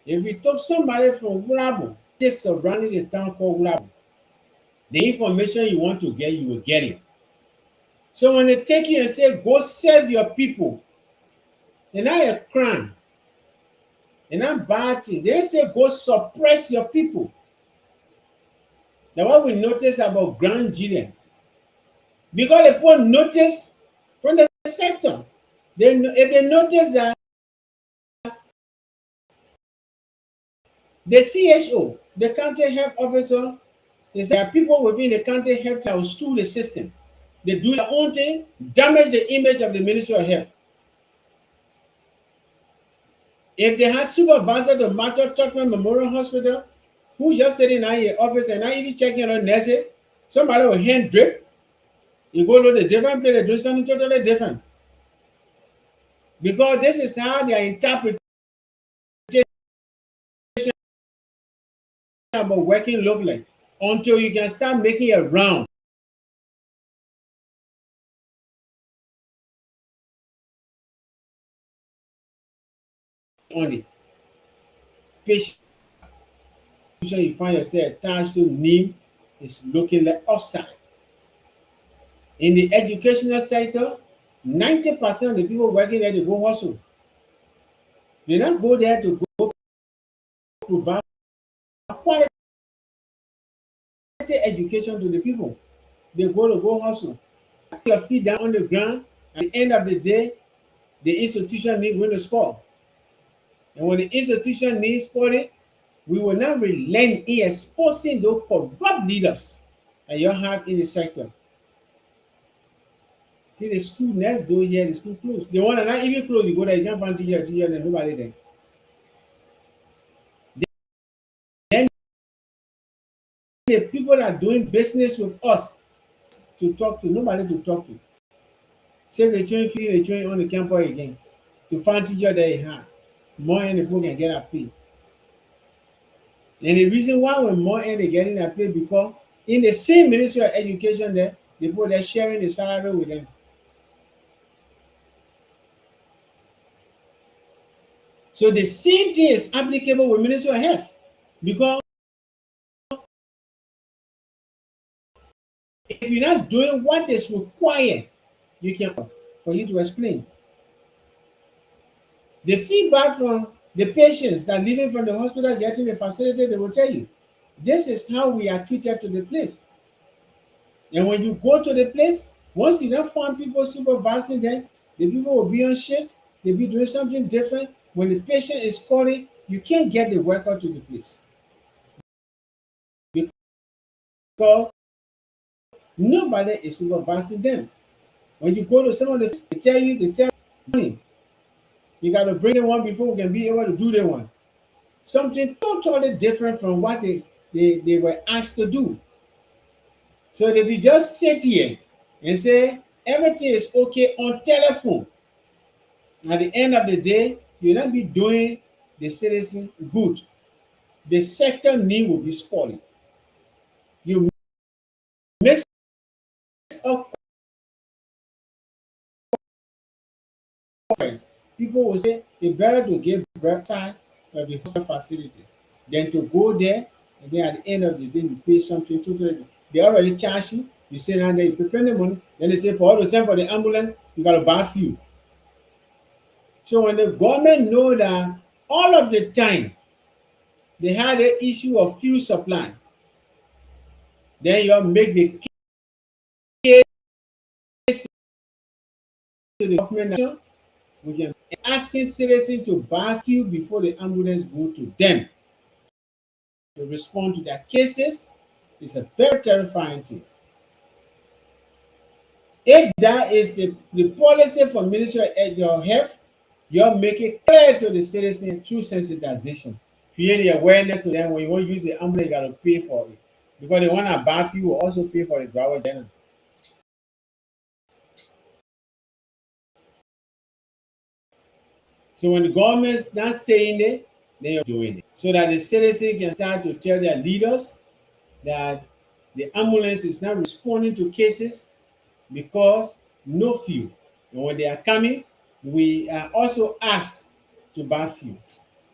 If we took somebody from Wulabo, just surrounding the town called Wulabo, the information you want to get, you will get it. So when they take you and say, go serve your people, it's not a crime. It's not bad thing. They say, go suppress your people. Now what we notice about Grand Julian, because the people notice from the sector, if they notice that the CHO, the county health officer, is there are people within the county health that will steal the system. They do their own thing, damage the image of the Ministry of Health. If they have supervisor the Martha Tuckman Memorial Hospital, who just sitting in your office and not even checking on nurses, somebody will hand drip, you go to the different place, they do something totally different. Because this is how they are interpreting about working look like, until you can start making a round on the patient. You find yourself attached to name is looking like outside. In the educational sector, 90% of the people working there, they go hustle. They don't go there to go provide quality education to the people. They go hustle. Put your feet down on the ground. At the end of the day, the institution needs win the score. And when the institution needs sporting, we will not relent in exposing those corrupt leaders that you have in the sector. See the school next door here, the school closed. The one that not even close, you go there, you can't find teacher, and nobody there. Then the people that are doing business with us to talk to, nobody to talk to. Save the train fee, the train on the campus again. To find teacher that you have. More and the people can get a pay. And the reason why we're more and they getting a pay because in the same Ministry of Education there, the people they're sharing the salary with them. So the same thing is applicable with Ministry of Health. Because if you're not doing what is required, you can for you to explain. The feedback from the patients that are leaving from the hospital getting the facility, they will tell you, this is how we are treated to the place. And when you go to the place, once you don't find people supervising them, the people will be on shift, they'll be doing something different. When the patient is calling, you can't get the worker to the place. Because nobody is supervising them. When you go to some of the they tell you, you got to bring the one before we can be able to do the one. Something totally different from what they were asked to do. So if you just sit here and say everything is okay on telephone, at the end of the day, you'll not be doing the citizen good. the second knee will be spoiled. You mix up coin, people will say it's better to give birth side of the hospital facility than to go there and then at the end of the day you pay something totally. They already charge you, you say down there, you prepare the money, then they say for all to send for the ambulance, you gotta buy fuel. So when the government know that all of the time they had the issue of fuel supply, then you make the case to the government we can asking citizens to buy fuel before the ambulance go to them to respond to their cases is a very terrifying thing. If that is the policy for Ministry of Health, you make it clear to the citizen through sensitization. Create the awareness to them when you want to use the ambulance, you got to pay for it. Because the one that buy fuel will also pay for the driver general. So when the government's not saying it, then you're doing it. So that the citizen can start to tell their leaders that the ambulance is not responding to cases because no fuel. And when they are coming, we are also asked to buy fuel.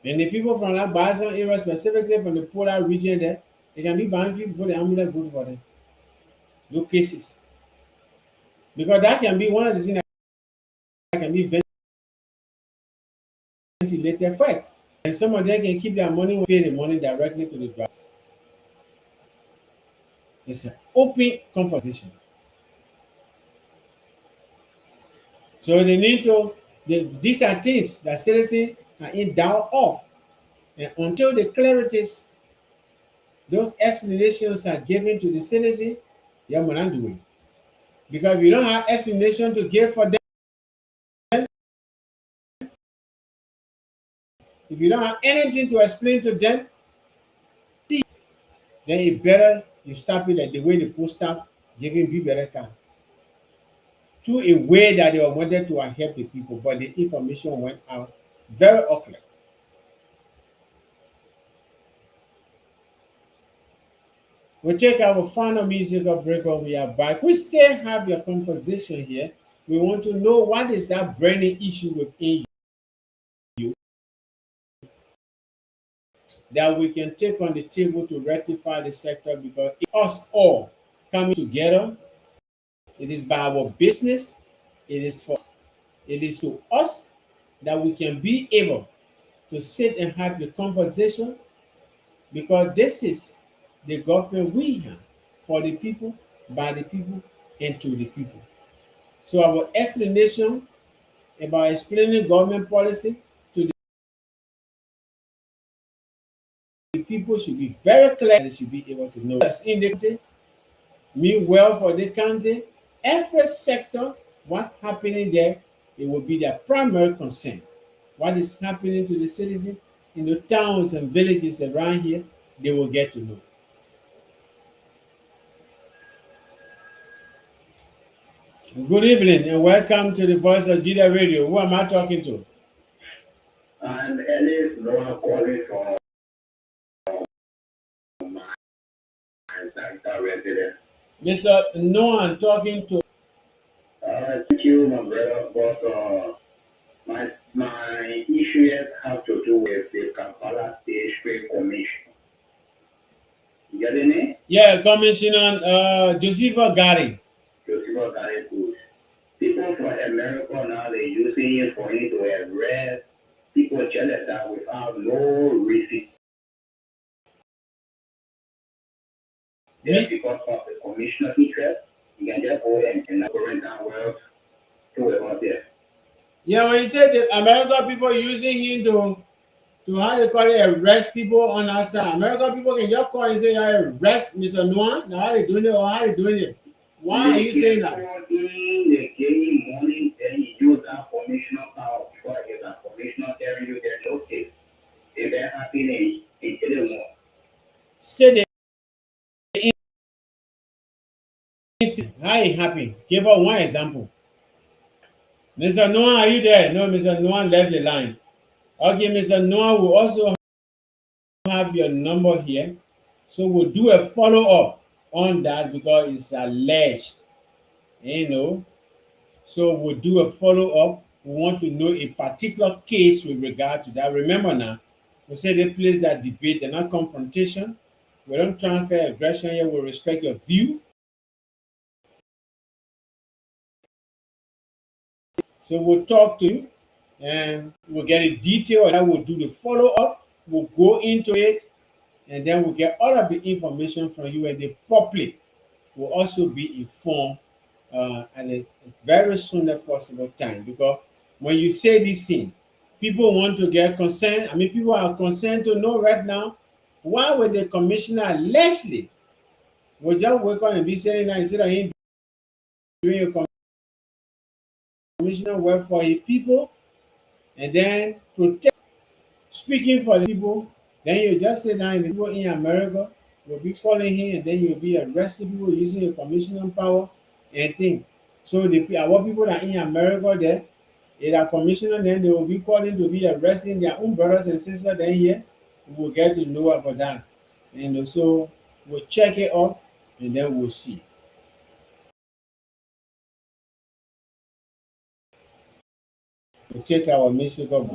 And the people from that Basin area, specifically from the polar region there, they can be buying fuel before the ambulance goes for them. No cases. Because that can be one of the things that can be ventilated first. And some of them can keep their money, pay the money directly to the drivers. It's an open conversation. So they need to, these are things that citizens are in doubt of. And until the clarities, those explanations are given to the citizen, you're not doing. Because if you don't have explanation to give for them, if you don't have anything to explain to them, then it better you stop it like the way the poster giving be better can. Through a way that they wanted to help the people, but the information went out very awkward. We'll take our final musical break when we are back. We still have your conversation here. We want to know what is that burning issue within you that we can take on the table to rectify the sector, because it's us all coming together. It is by our business. It is for us. It is to us that we can be able to sit and have the conversation, because this is the government we have for the people, by the people, and to the people. So our explanation about explaining government policy to the people should be very clear, and they should be able to know. As in the country, mean well for the country, every sector, what happening there, it will be their primary concern. What is happening to the citizens in the towns and villages around here, they will get to know. Good evening and welcome to the Voice of Gedeh Radio. Who am I talking to? And Ellis Noah calling from my Santa residence. Mr. Noah, I'm talking to. Thank you, my brother, but my issues have to do with the Kampala State Trade Commission. You getting it? Yeah, Commissioner Josepha Gary. Joseph Gary Cruz. People from America now, they're using it for him to arrest people jealous that without no reason. Just because of the commissioner interest, you can just go and current our wealth to about there. Yeah, when you said the American people using him to how they call it, arrest people on our side. American people can just call and say, I arrest Mr. Noah. Now how they doing it or how they doing it? Why are you saying that? They gave him money and he used that commissioner power before I get that commissioner telling you that okay, if they're happy in Illinois. State the instance. How it happened. Give us one example. Mr. Noah, are you there? No, Mr. Noah left the line. Okay, Mr. Noah will also have your number here. So we'll do a follow-up on that because it's alleged, you know. So we'll do a follow-up. We want to know a particular case with regard to that. Remember now, we say the place that debate and not confrontation. We don't transfer aggression here. We respect your view. So we'll talk to you and we'll get a detail, and then we'll do the follow-up. We'll go into it, and then we'll get all of the information from you, and the public will also be informed at a very soon as possible time. Because when you say this thing, people want to get concerned. I mean, people are concerned to know right now why would the commissioner allegedly will just wake up and be saying that instead of him doing a commissioner work for his people and then protect speaking for the people, then you just sit down and the people in America will be calling him, and then you'll be arresting people using your commissioner power and thing. So our people that in America there, if a commissioner, then they will be calling to be arresting their own brothers and sisters. Then here we will get to know about that. And so we'll check it out and then we'll see. We'll take our musical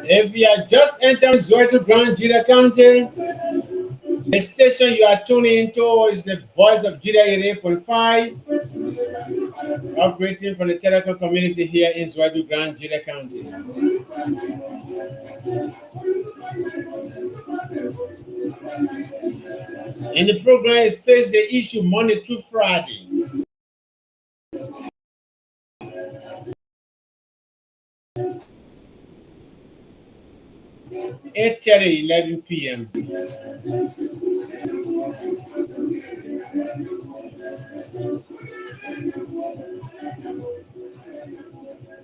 If you are just entering Zoeto Grand Judah County, the station you are tuning into is the Voice of Gedeh 88.5, operating from the telecom community here in Zoeto Grand Judah County. And the program is Face the Issue Monday through Friday. 8:30, 11 p.m.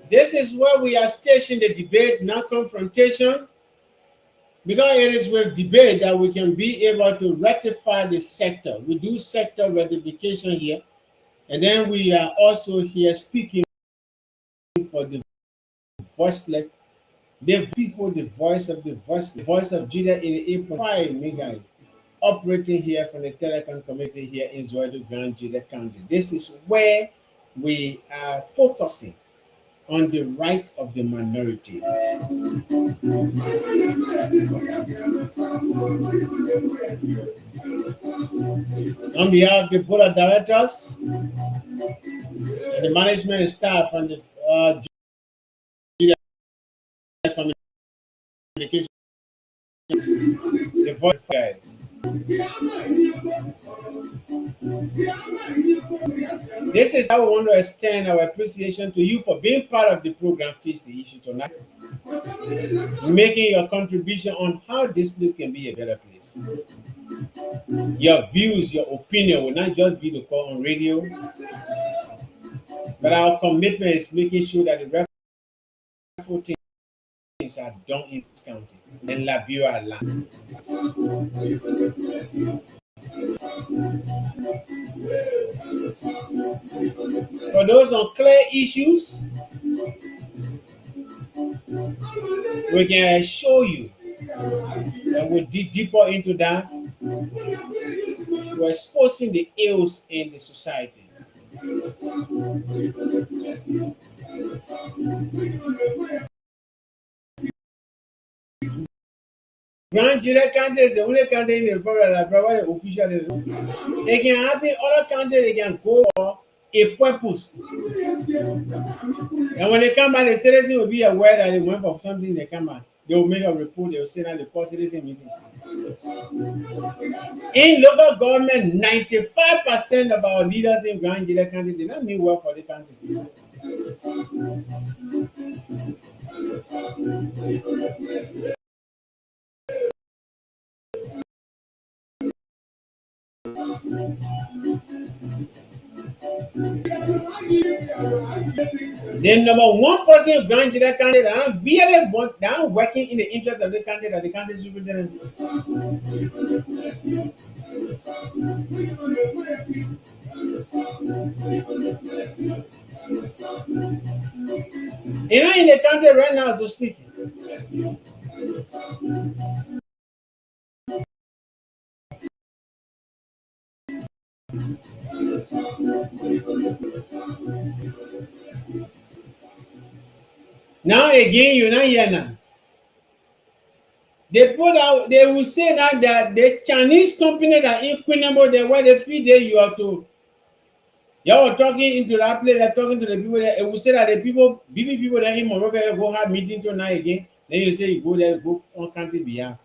This is where we are stationed the debate, not confrontation, because it is with debate that we can be able to rectify the sector. We do sector rectification here, and then we are also here speaking for the voiceless, the people, the voice of the voiceless, the Voice of Gedeh 88.5 megahertz, operating here from the telecom community here in Zoeto Grand Judah County. This is where we are focusing on the rights of the minority. On behalf of the board of directors and the management staff and the communication, the voice guys. This is how we want to extend our appreciation to you for being part of the program Face the Issue tonight, making your contribution on how this place can be a better place. Your views, your opinion will not just be the call on radio, but our commitment is making sure that the rightful things are done in this county, in Liberia land. For those unclear issues, we can show you And we'll dig deeper into that. We're exposing the ills in the society. Grand jury country is the only country in the Republic that provide official. They can happen other countries, they can go for a purpose. And when they come back, the citizen will be aware that they went for something, they come back. They will make a report, they will say that the call citizen meeting. In local government, 95% of our leaders in Grand Jury country did not mean well for the country. The number one person in Grand Jury country that really want that working in the interest of the country that the country superintendent. You know, in the country right now, as we speak. Now again, you're not here now. They put out, they will say that the Chinese company that equitable there where they feed there, you have to. You are talking into that place, they're talking to the people there. It will say that the people, people there in Monrovia go have meeting tonight again. Then you say you go there, go on country beyond.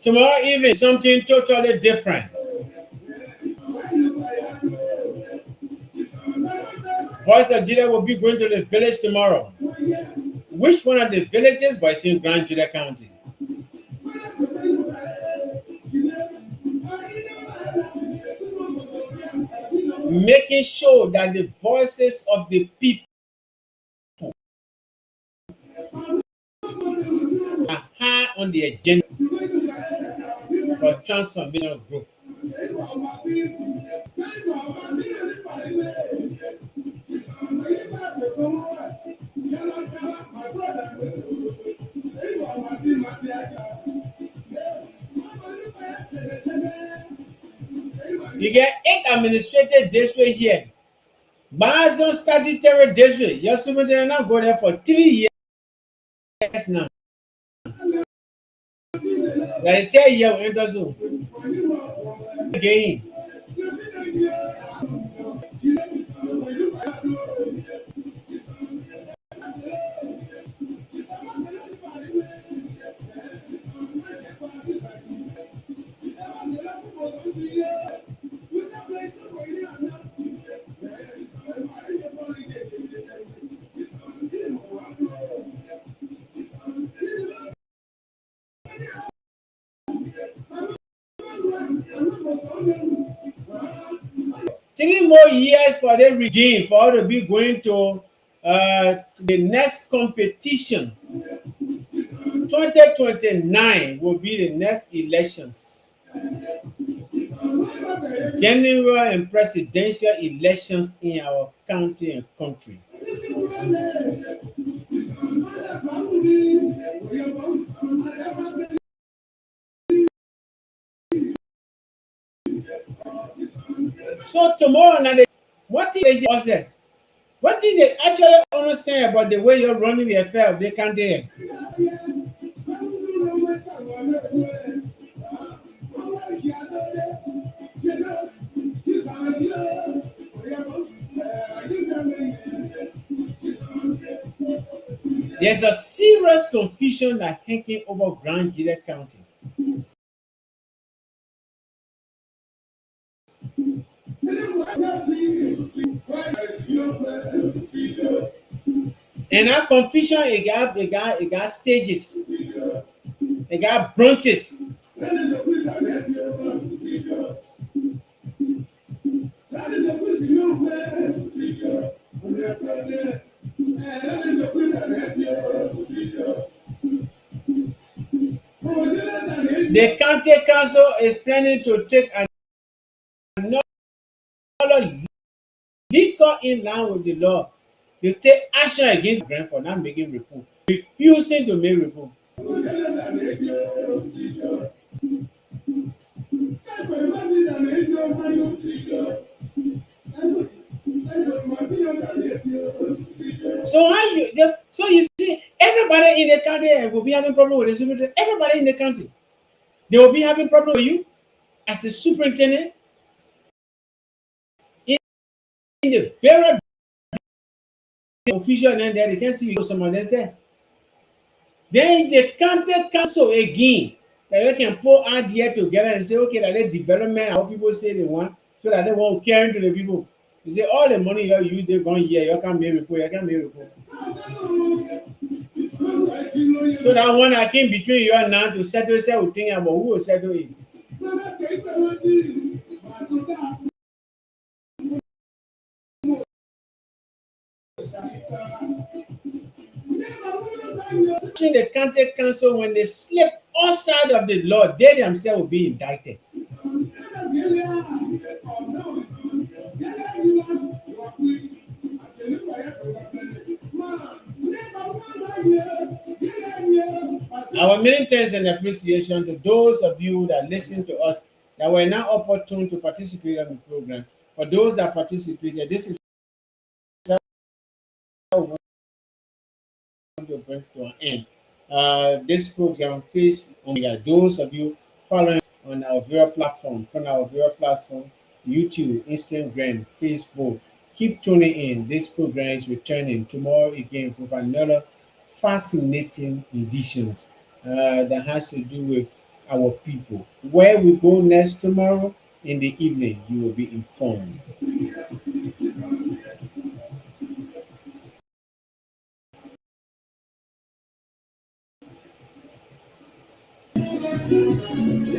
Tomorrow evening, something totally different. Voice of Gedeh will be going to the village tomorrow. Which one of the villages? But it's in Grand Judah County. Making sure that the voices of the people are high on the agenda for transformational growth. You get 8 administrative districts here. Bazon statutory district. Your superintendent now go there for 3 years now. Like 10 years we enter so. Again. Three more years for the regime for us to be going to the next competitions. 2029 will be the next elections. General and presidential elections in our county and country. So tomorrow night, what did they say? What did they actually understand about the way you're running the affair of the country? There's a serious confusion that hanging over Grand Judah County. And that confusion, it got stages, it got branches. The county council is planning to take another liquor in line with the law. They take action against Brent for not making report, refusing to make report. So you see, everybody in the country will be having problem with the superintendent. Everybody in the country, they will be having problem with you as the superintendent in the very official, and then they can see you someone they say. Then the county council again, that they can put idea together and say, okay, that the development, how people say they want, so that they won't carry to the people. They say all the money you use, they're going here, you can't make report, you can't make report. So that one I came between you and now to settle, say, we think about who will settle it. The county council, when they slip outside of the law, they themselves will be indicted. Our many thanks and appreciation to those of you that listen to us that were now opportune to participate on the program. For those that participated, this is how we want to bring to an end. This program face on those of you following on our viewer platform, YouTube, Instagram, Facebook. Keep tuning in. This program is returning tomorrow again with another fascinating editions that has to do with our people. Where we go next tomorrow in the evening, you will be informed.